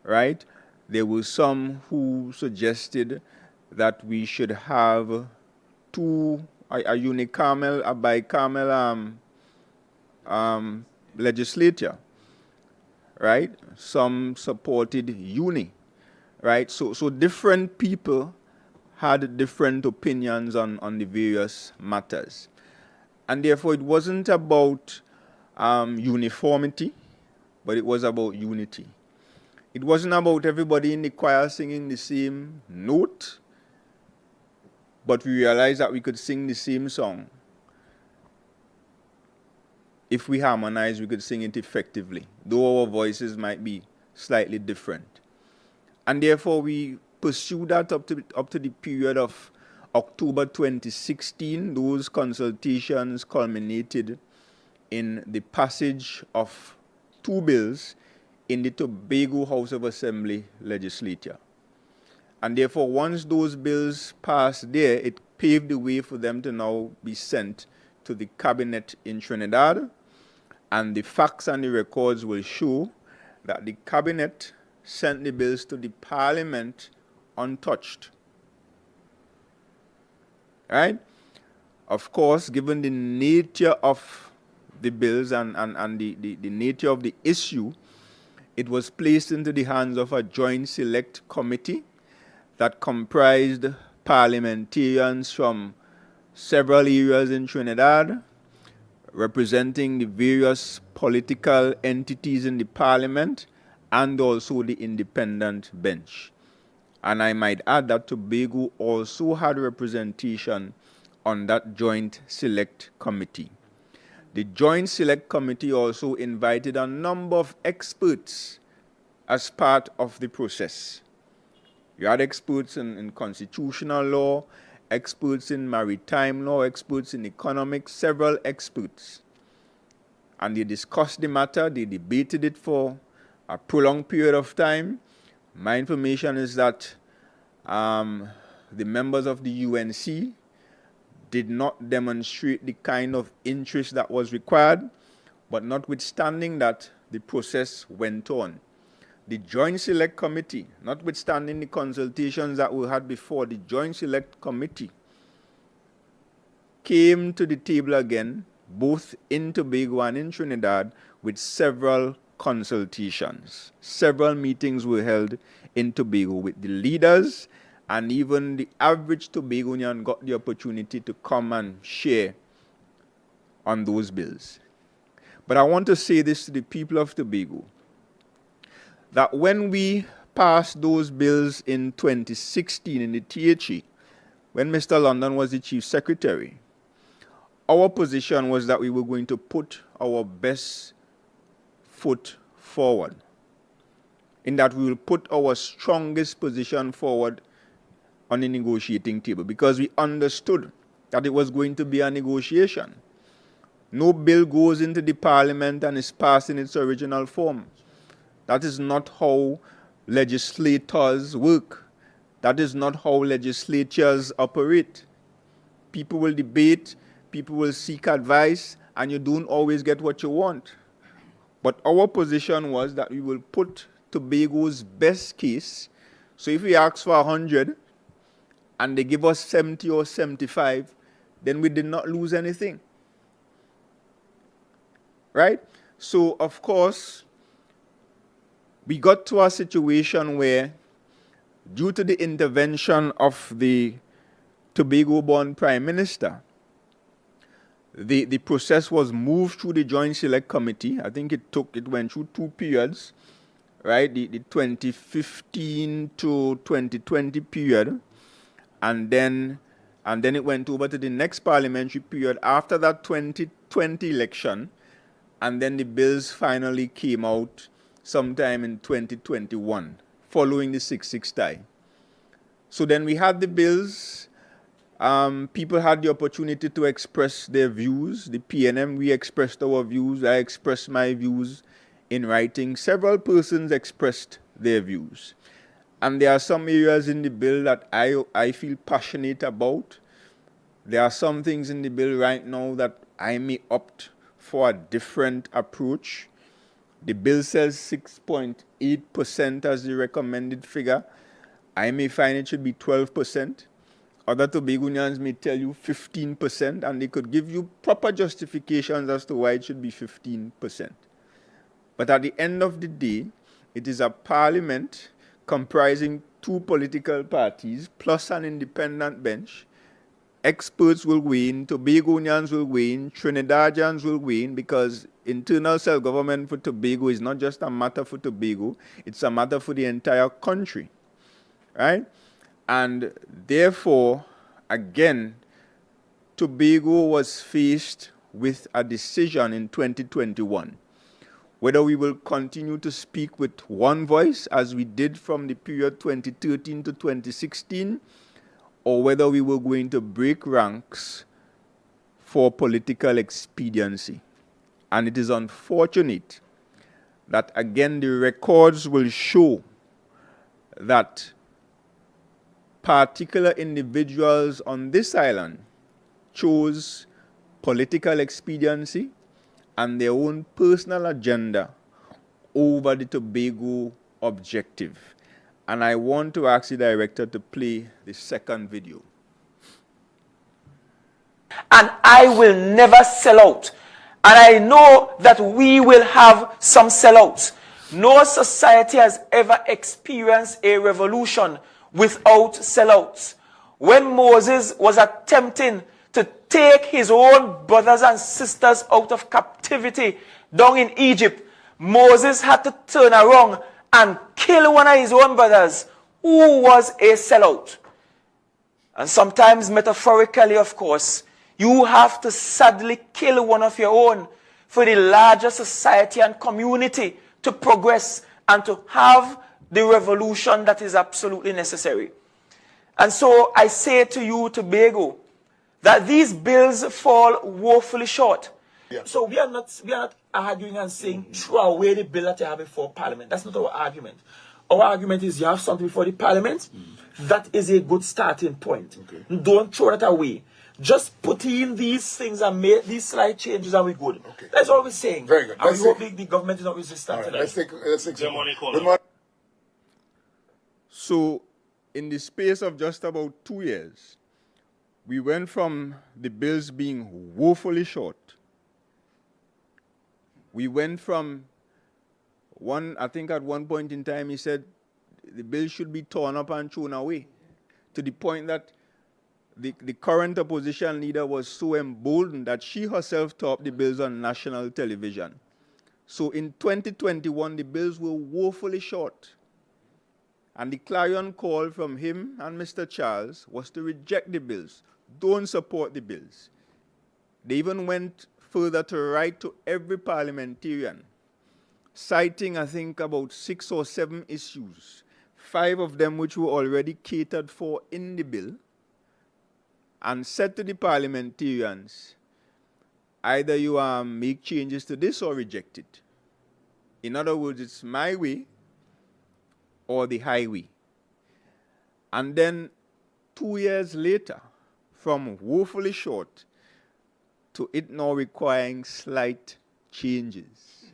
right? There were some who suggested that we should have a unicameral, a bicameral legislature, right? Some supported uni, right? So different people had different opinions on the various matters. And therefore, it wasn't about uniformity, but it was about unity. It wasn't about everybody in the choir singing the same note, but we realized that we could sing the same song. If we harmonize, we could sing it effectively, though our voices might be slightly different. And therefore, we pursued that up to the period of October 2016. Those consultations culminated in the passage of 2 bills in the Tobago House of Assembly legislature. And therefore, once those bills passed there, it paved the way for them to now be sent to the cabinet in Trinidad. And the facts and the records will show that the cabinet sent the bills to the parliament untouched. Right? Of course, given the nature of the bills and the nature of the issue, it was placed into the hands of a joint select committee that comprised parliamentarians from several areas in Trinidad, representing the various political entities in the parliament and also the independent bench. And I might add that Tobago also had representation on that joint select committee. The joint select committee also invited a number of experts as part of the process. You had experts in constitutional law, experts in maritime law, experts in economics, several experts. And they discussed the matter, they debated it for a prolonged period of time. My information is that the members of the UNC did not demonstrate the kind of interest that was required, but notwithstanding that, the process went on. The Joint Select Committee, notwithstanding the consultations that we had before, the Joint Select Committee came to the table again, both in Tobago and in Trinidad, with several consultations. Several meetings were held in Tobago with the leaders, and even the average Tobagonian got the opportunity to come and share on those bills. But I want to say this to the people of Tobago, that when we passed those bills in 2016 in the THE, when Mr. London was the Chief Secretary, our position was that we were going to put our best foot forward, in that we will put our strongest position forward on the negotiating table, because we understood that it was going to be a negotiation. No bill goes into the parliament and is passed in its original form. That is not how legislators work. That is not how legislatures operate. People will debate, people will seek advice, and you don't always get what you want. But our position was that we will put Tobago's best case. So if we ask for 100 and they give us 70 or 75, then we did not lose anything. Right? So, of course, we got to a situation where, due to the intervention of the Tobago-born Prime Minister, the process was moved through the Joint Select Committee. I think it went through 2 periods, right? The 2015 to 2020 period, and then it went over to the next parliamentary period after that 2020 election, and then the bills finally came out sometime in 2021, following the 6-6 tie. So then we had the bills. People had the opportunity to express their views. The PNM, we expressed our views. I expressed my views in writing. Several persons expressed their views. And there are some areas in the bill that I feel passionate about. There are some things in the bill right now that I may opt for a different approach. The bill says 6.8% as the recommended figure. I may find it should be 12%. Other Tobagonians may tell you 15%, and they could give you proper justifications as to why it should be 15%. But at the end of the day, it is a parliament comprising 2 political parties plus an independent bench. Experts will weigh in, Tobagonians will weigh in, Trinidadians will weigh in, because internal self-government for Tobago is not just a matter for Tobago, it's a matter for the entire country, right? And therefore, again, Tobago was faced with a decision in 2021, whether we will continue to speak with one voice, as we did from the period 2013 to 2016, or whether we were going to break ranks for political expediency. And it is unfortunate that, again, the records will show that particular individuals on this island chose political expediency and their own personal agenda over the Tobago objective. And I want to ask the director to play the second video. And I will never sell out. And I know that we will have some sellouts. No society has ever experienced a revolution without sellouts. When Moses was attempting to take his own brothers and sisters out of captivity down in Egypt, Moses had to turn around and kill one of his own brothers who was a sellout. And sometimes metaphorically, of course, you have to sadly kill one of your own for the larger society and community to progress and to have the revolution that is absolutely necessary. And so I say to you, Tobago, that these bills fall woefully short. Yeah. So we are not arguing and saying throw away the bill that you have before Parliament. That's not our argument. Our argument is you have something before the Parliament. That is a good starting point. Okay. Don't throw that away. Just put in these things and make these slight changes and we're good. Okay. That's all we're saying. Very good. And we hope the government is not resistant to that. Let's take some money. So, in the space of just about 2 years, we went from the bills being woefully short. We went from I think at one point in time he said the bill should be torn up and thrown away, to the point that the current opposition leader was so emboldened that she herself tore up the bills on national television. So in 2021, the bills were woefully short. And the clarion call from him and Mr. Charles was to reject the bills. Don't support the bills. They even went further to write to every parliamentarian, citing, I think, about 6 or 7 issues, 5 of them which were already catered for in the bill, and said to the parliamentarians, either you make changes to this or reject it. In other words, it's my way or the highway. And then 2 years later, from woefully short to it now requiring slight changes.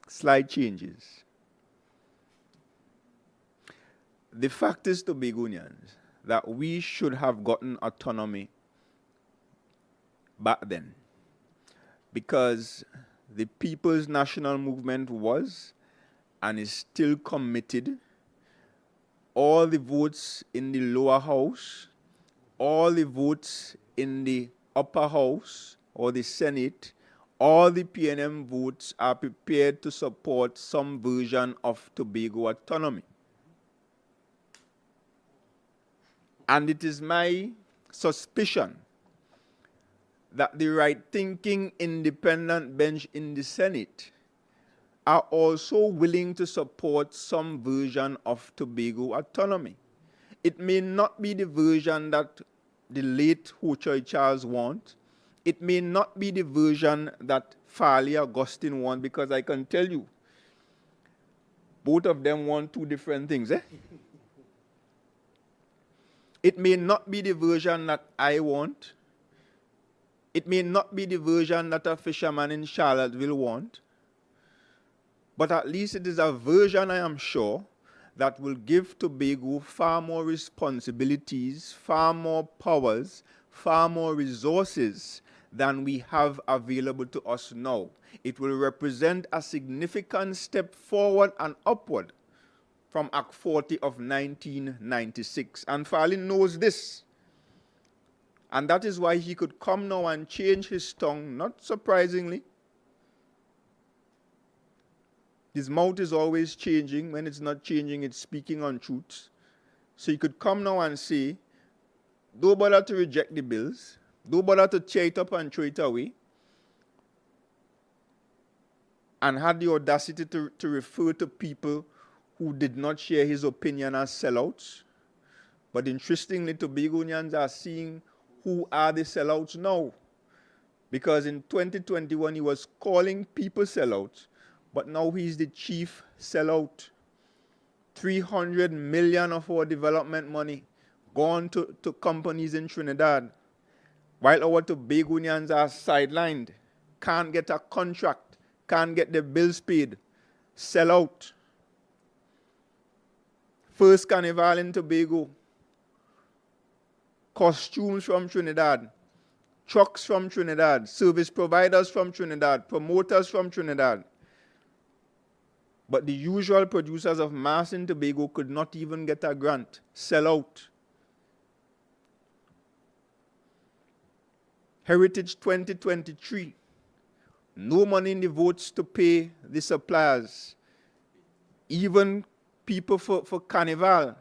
Slight changes. The fact is, Tobagonians, that we should have gotten autonomy back then, because the People's National Movement was and is still committed. All the votes in the lower house, all the votes in the upper house or the Senate, all the PNM votes are prepared to support some version of Tobago autonomy. And it is my suspicion that the right-thinking independent bench in the Senate are also willing to support some version of Tobago autonomy. It may not be the version that the late Ho Choy Charles want. It may not be the version that Farley Augustine want, because I can tell you, both of them want two different things. It may not be the version that I want. It may not be the version that a fisherman in Charlottesville want. But at least it is a version, I am sure, that will give Tobago far more responsibilities, far more powers, far more resources than we have available to us now. It will represent a significant step forward and upward from Act 40 of 1996. And Farley knows this. And that is why he could come now and change his tongue, not surprisingly. His mouth is always changing. When it's not changing, it's speaking untruths. So he could come now and say, don't bother to reject the bills. Don't bother to tear it up and throw it away. And had the audacity to refer to people who did not share his opinion as sellouts. But interestingly, Tobagonians are seeing who are the sellouts now. Because in 2021, he was calling people sellouts, but now he's the chief sellout. 300 million of our development money gone to companies in Trinidad, while our Tobagonians are sidelined, can't get a contract, can't get their bills paid. Sellout. First Carnival in Tobago. Costumes from Trinidad. Trucks from Trinidad. Service providers from Trinidad. Promoters from Trinidad. But the usual producers of mass in Tobago could not even get a grant. Sell out. Heritage 2023. No money in the votes to pay the suppliers. Even people for Carnival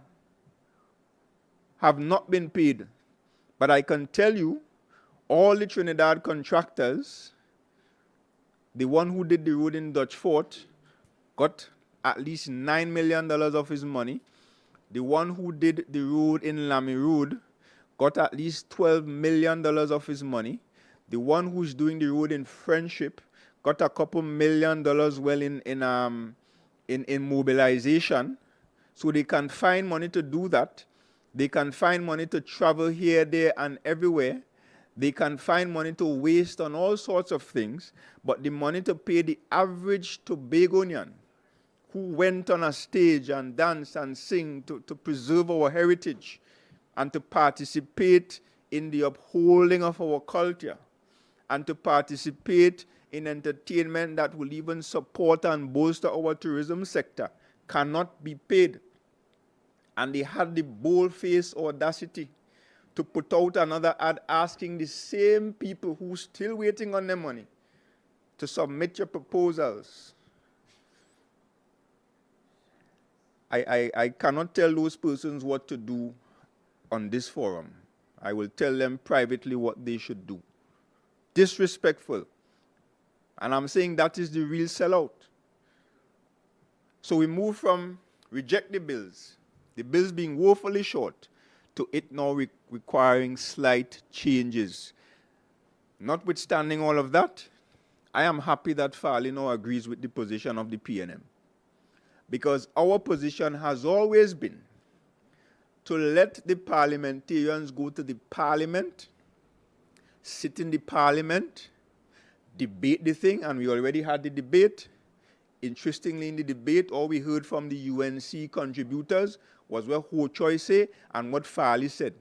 have not been paid. But I can tell you, all the Trinidad contractors, the one who did the road in Dutch Fort, got at least $9 million of his money. The one who did the road in Lamy Road got at least $12 million of his money. The one who's doing the road in Friendship got a couple $1 million well in mobilization. So they can find money to do that. They can find money to travel here, there, and everywhere. They can find money to waste on all sorts of things. But the money to pay the average Tobagonian who went on a stage and danced and sing to preserve our heritage and to participate in the upholding of our culture and to participate in entertainment that will even support and bolster our tourism sector cannot be paid. And they had the bold-faced audacity to put out another ad asking the same people who are still waiting on their money to submit your proposals. I cannot tell those persons what to do on this forum. I will tell them privately what they should do. Disrespectful. And I'm saying that is the real sellout. So we move from reject the bills being woefully short, to it now requiring slight changes. Notwithstanding all of that, I am happy that Farley now agrees with the position of the PNM. Because our position has always been to let the parliamentarians go to the parliament sit in the parliament, debate the thing, and we already had the debate. Interestingly, in the debate, all we heard from the UNC contributors was what Ho Choi said and what Farley said.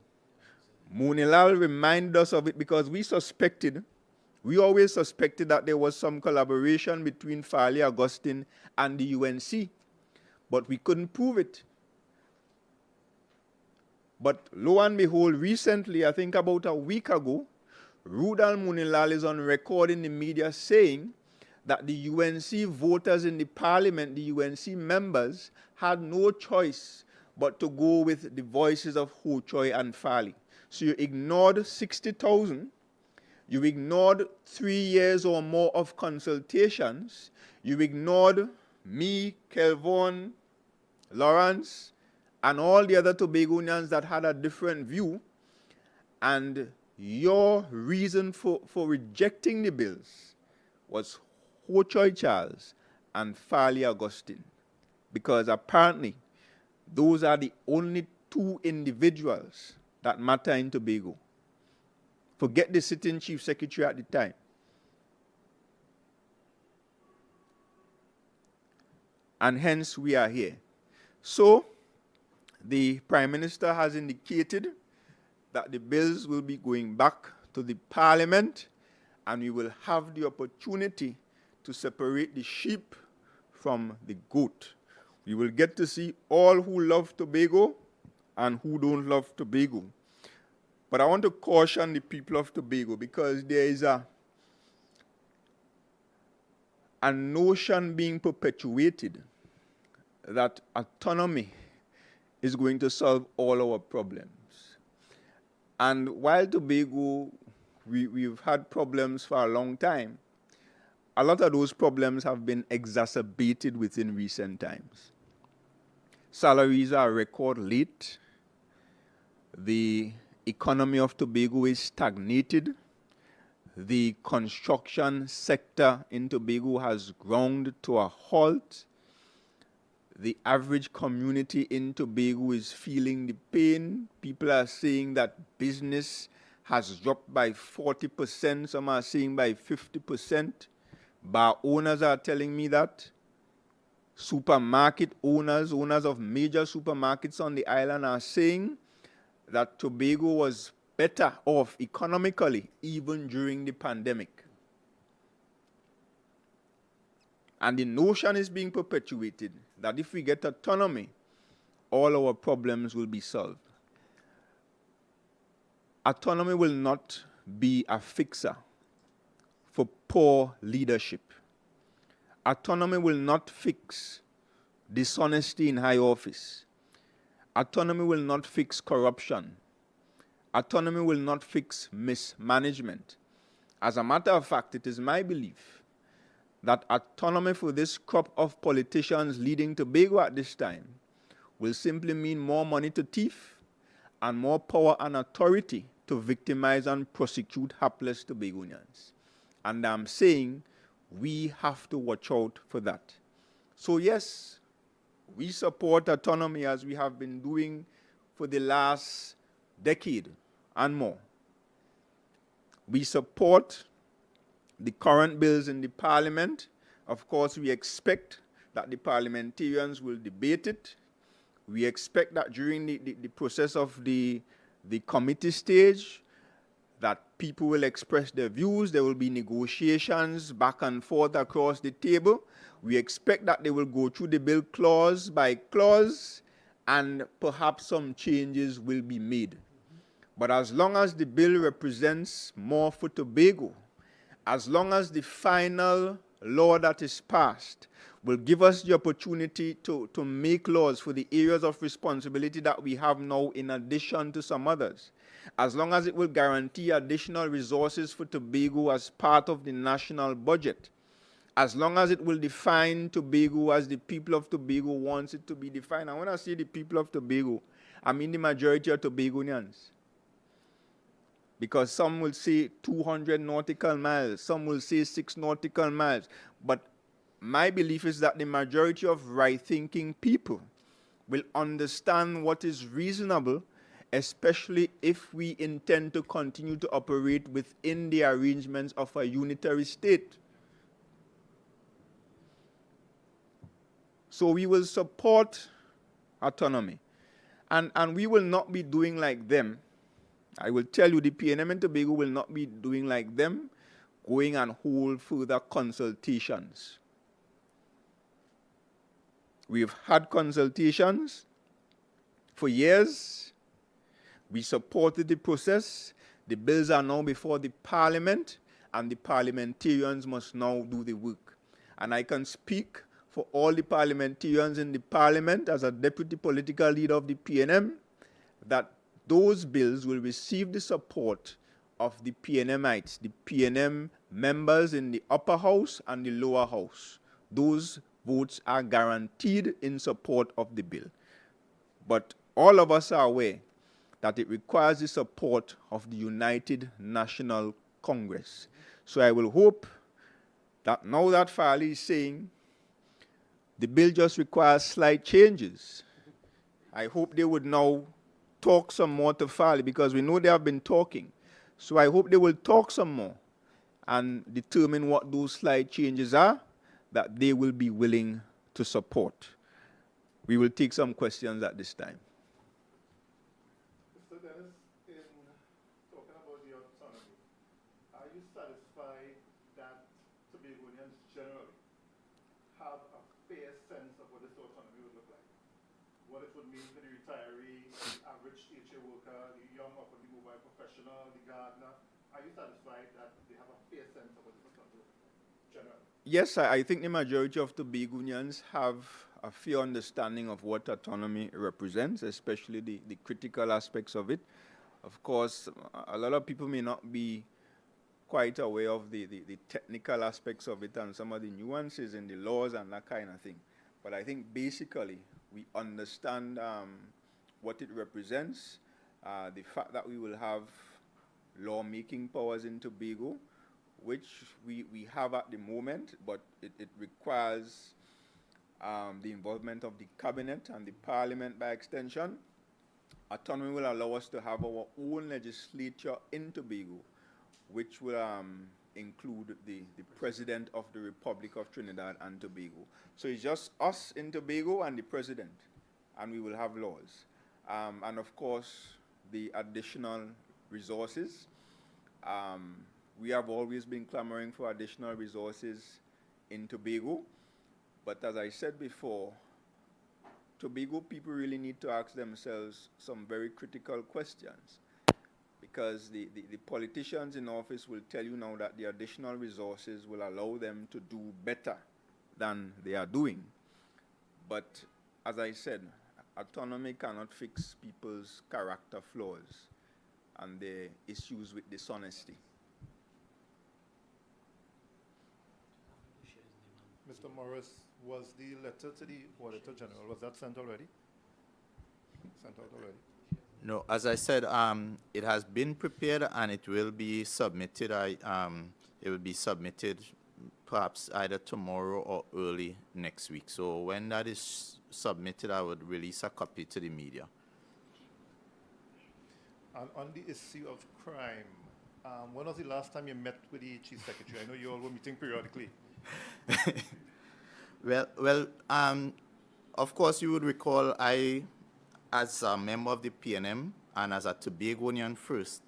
Munilal reminded us of it because we always suspected that there was some collaboration between Farley Augustine and the UNC, but we couldn't prove it. But lo and behold, recently, I think about a week ago, Rudal Munilal is on record in the media saying that the UNC voters in the parliament, the UNC members, had no choice but to go with the voices of Ho Choi and Farley. So you ignored 60,000, you ignored 3 years or more of consultations, you ignored me, Kelvon, Lawrence, and all the other Tobagonians that had a different view, and your reason for rejecting the bills was Ho Choi Charles and Farley Augustine, because apparently those are the only two individuals that matter in Tobago. Forget the sitting chief secretary at the time. And hence we are here. So the Prime Minister has indicated that the bills will be going back to the Parliament, and we will have the opportunity to separate the sheep from the goat. We will get to see all who love Tobago and who don't love Tobago. But I want to caution the people of Tobago, because there is a notion being perpetuated that autonomy is going to solve all our problems. And while Tobago, we've had problems for a long time, a lot of those problems have been exacerbated within recent times. Salaries are record late. The economy of Tobago is stagnated. The construction sector in Tobago has ground to a halt. The average community in Tobago is feeling the pain. People are saying that business has dropped by 40%. Some are saying by 50%. Bar owners are telling me that. Supermarket owners of major supermarkets on the island are saying that Tobago was better off economically even during the pandemic. And the notion is being perpetuated that if we get autonomy, all our problems will be solved. Autonomy will not be a fixer for poor leadership. Autonomy will not fix dishonesty in high office. Autonomy will not fix corruption. Autonomy will not fix mismanagement. As a matter of fact, it is my belief that autonomy for this crop of politicians leading Tobago at this time will simply mean more money to thief and more power and authority to victimize and prosecute hapless Tobagonians. And I'm saying we have to watch out for that. So yes, we support autonomy as we have been doing for the last decade and more. We support the current bills in the Parliament. Of course, we expect that the parliamentarians will debate it. We expect that during the process of the committee stage, that people will express their views. There will be negotiations back and forth across the table. We expect that they will go through the bill clause by clause, and perhaps some changes will be made. But as long as the bill represents more for Tobago, as long as the final law that is passed will give us the opportunity to make laws for the areas of responsibility that we have now in addition to some others, as long as it will guarantee additional resources for Tobago as part of the national budget, as long as it will define Tobago as the people of Tobago wants it to be defined. And when I say the people of Tobago, I mean the majority of Tobagonians. Because some will say 200 nautical miles, some will say 6 nautical miles. But my belief is that the majority of right-thinking people will understand what is reasonable especially if we intend to continue to operate within the arrangements of a unitary state. So we will support autonomy. And we will not be doing like them. I will tell you, the PNM and Tobago will not be doing like them, going and hold further consultations. We've had consultations for years. We supported the process. The bills are now before the Parliament, and the parliamentarians must now do the work. And I can speak for all the parliamentarians in the Parliament as a deputy political leader of the PNM that those bills will receive the support of the PNMites, the PNM members in the upper house and the lower house. Those votes are guaranteed in support of the bill. But all of us are aware that it requires the support of the United National Congress. So I will hope that now that Farley is saying the bill just requires slight changes, I hope they would now talk some more to Farley, because we know they have been talking. So I hope they will talk some more and determine what those slight changes are that they will be willing to support. We will take some questions at this time. Mr. Dennis, in talking about the autonomy, are you satisfied that Tobagonians generally have a fair sense of what this autonomy would look like? What it would mean for the retiree, the average teacher worker, the young upwardly mobile professional, the gardener? Are you satisfied that they have a fair sense of what this autonomy would look like, generally? Yes, I think the majority of Tobagonians have a fair understanding of what autonomy represents, especially the critical aspects of it. Of course, a lot of people may not be quite aware of the technical aspects of it and some of the nuances in the laws and that kind of thing. But I think basically we understand what it represents, the fact that we will have lawmaking powers in Tobago, which we have at the moment, but it requires the involvement of the cabinet and the parliament by extension. Autonomy will allow us to have our own legislature in Tobago, which will include the President of the Republic of Trinidad and Tobago. So it's just us in Tobago and the President, and we will have laws. And of course, the additional resources. We have always been clamoring for additional resources in Tobago, but as I said before, Tobago people really need to ask themselves some very critical questions, because the politicians in office will tell you now that the additional resources will allow them to do better than they are doing. But as I said, autonomy cannot fix people's character flaws and their issues with dishonesty. Mr. Morris, was the letter to the Auditor General, was that sent already? Sent out already? No, as I said, it has been prepared and it will be submitted. It will be submitted perhaps either tomorrow or early next week. So when that is submitted, I would release a copy to the media. And on the issue of crime, when was the last time you met with the Chief Secretary? I know you all were meeting periodically. Well, of course, you would recall I, as a member of the PNM and as a Tobagonian first,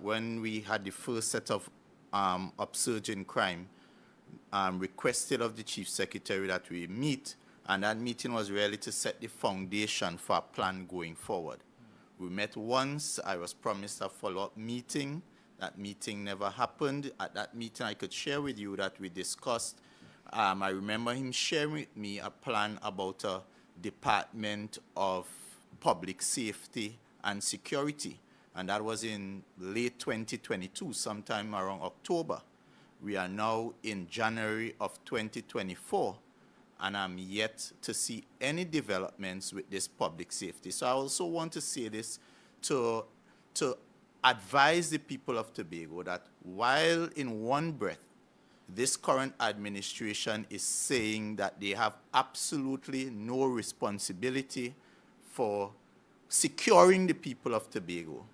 when we had the first set of upsurge in crime, requested of the Chief Secretary that we meet, and that meeting was really to set the foundation for a plan going forward. We met once. I was promised a follow-up meeting. That meeting never happened. At that meeting, I could share with you that we discussed, I remember him sharing with me a plan about a Department of Public Safety and Security, and that was in late 2022, sometime around October. We are now in January of 2024, and I'm yet to see any developments with this public safety. So I also want to say this to advise the people of Tobago that while in one breath, this current administration is saying that they have absolutely no responsibility for securing the people of Tobago,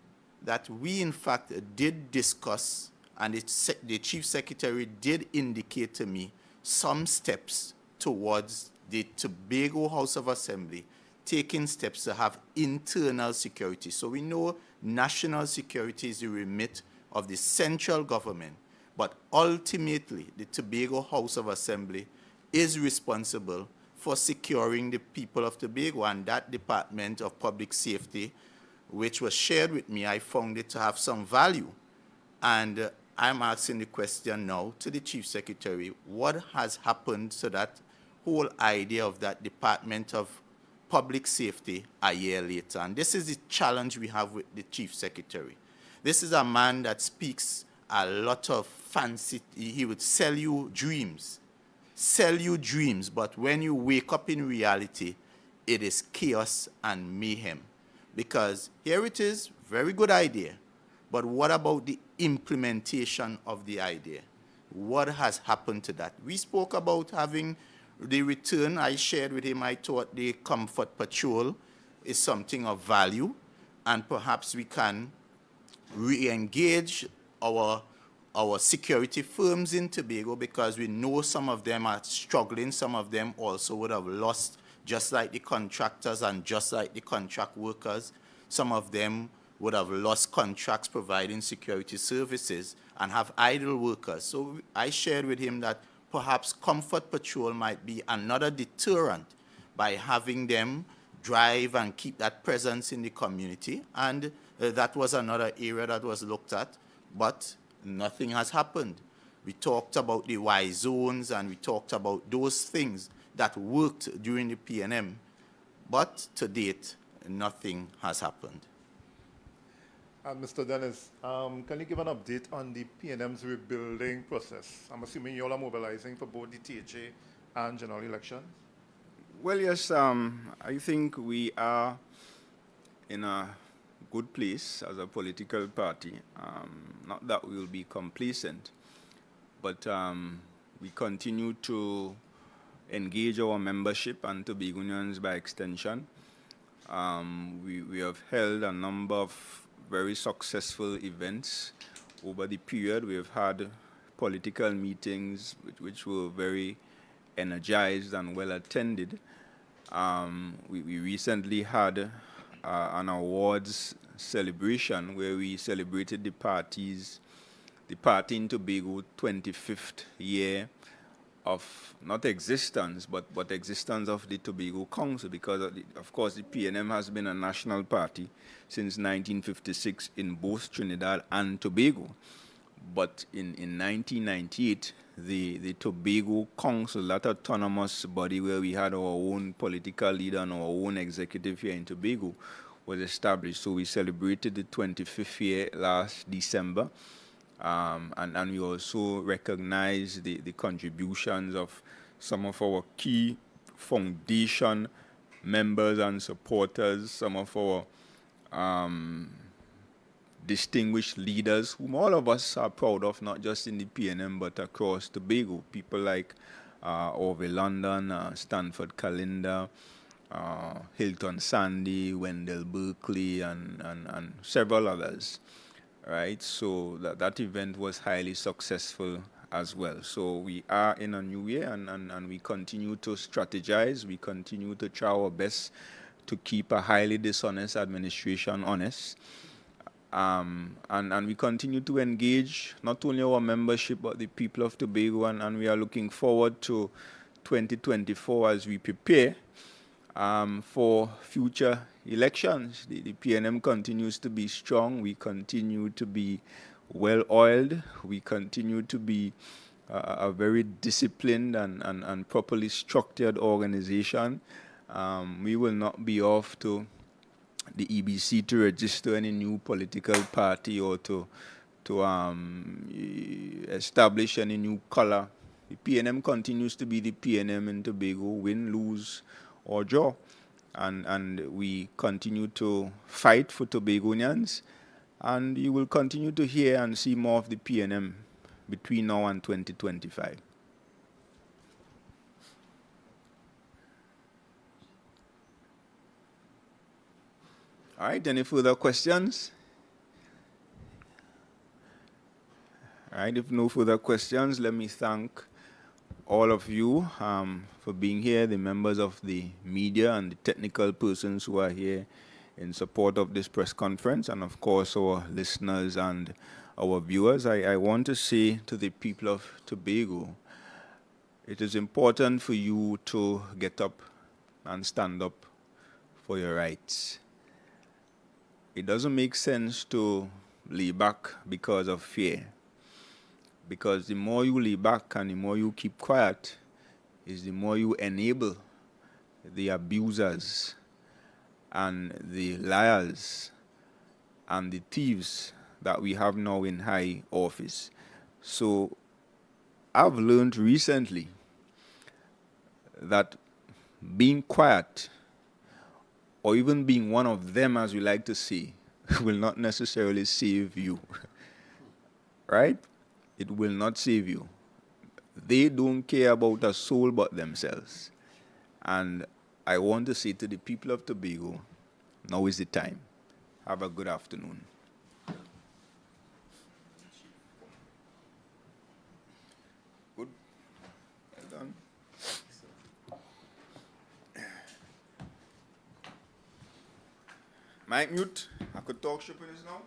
that we in fact did discuss, and the Chief Secretary did indicate to me some steps towards the Tobago House of Assembly taking steps to have internal security. So we know national security is the remit of the central government, but ultimately the Tobago House of Assembly is responsible for securing the people of Tobago, and that Department of Public Safety, which was shared with me, I found it to have some value. And I'm asking the question now to the Chief Secretary, what has happened to that whole idea of that Department of Public Safety a year later? And this is the challenge we have with the Chief Secretary. This is a man that speaks a lot of fancy, he would sell you dreams, but when you wake up in reality, it is chaos and mayhem. Because here it is, very good idea, but what about the implementation of the idea? What has happened to that? We spoke about having the return. I shared with him, I thought the comfort patrol is something of value, and perhaps we can re-engage our security firms in Tobago, because we know some of them are struggling. Some of them also would have lost, just like the contractors and just like the contract workers. Some of them would have lost contracts providing security services and have idle workers. So I shared with him that perhaps Comfort Patrol might be another deterrent by having them drive and keep that presence in the community. And that was another area that was looked at, but nothing has happened. We talked about the Y zones and we talked about those things that worked during the PNM, but to date, nothing has happened. Mr. Dennis, can you give an update on the PNM's rebuilding process? I'm assuming you all are mobilizing for both the THA and general elections? Well, yes, I think we are in a good place as a political party. Not that we will be complacent, but we continue to engage our membership and Tobagonians by extension. We have held a number of very successful events over the period. We have had political meetings which were very energized and well attended. We recently had an awards celebration where we celebrated the party in Tobago 25th year of not existence, but existence of the Tobago Council, because of course the PNM has been a national party since 1956 in both Trinidad and Tobago. But in 1998, the Tobago Council, that autonomous body where we had our own political leader and our own executive here in Tobago, was established. So we celebrated the 25th year last December. And we also recognize the contributions of some of our key foundation members and supporters, some of our distinguished leaders, whom all of us are proud of, not just in the PNM, but across Tobago. People like Orville London, Stanford Kalinda, Hilton Sandy, Wendell Berkeley, and several others. Right, so that event was highly successful as well. So we are in a new year, and we continue to strategize. We continue to try our best to keep a highly dishonest administration honest. And we continue to engage not only our membership, but the people of Tobago, and we are looking forward to 2024 as we prepare for future elections. The PNM continues to be strong. We continue to be well-oiled. We continue to be a very disciplined and properly structured organization. We will not be off to the EBC to register any new political party or to establish any new color. The PNM continues to be the PNM in Tobago, win, lose, or draw. And we continue to fight for Tobagonians, and you will continue to hear and see more of the PNM between now and 2025. All right, any further questions? All right, if no further questions, let me thank all of you for being here, the members of the media and the technical persons who are here in support of this press conference, and of course our listeners and our viewers. I want to say to the people of Tobago, it is important for you to get up and stand up for your rights. It doesn't make sense to lay back because of fear. Because the more you lay back and the more you keep quiet, is the more you enable the abusers and the liars and the thieves that we have now in high office. So I've learned recently that being quiet, or even being one of them, as we like to say, will not necessarily save you. Right? It will not save you. They don't care about a soul but themselves. And I want to say to the people of Tobago, now is the time. Have a good afternoon. Good. Well done. Mic mute. I could talk Japanese now.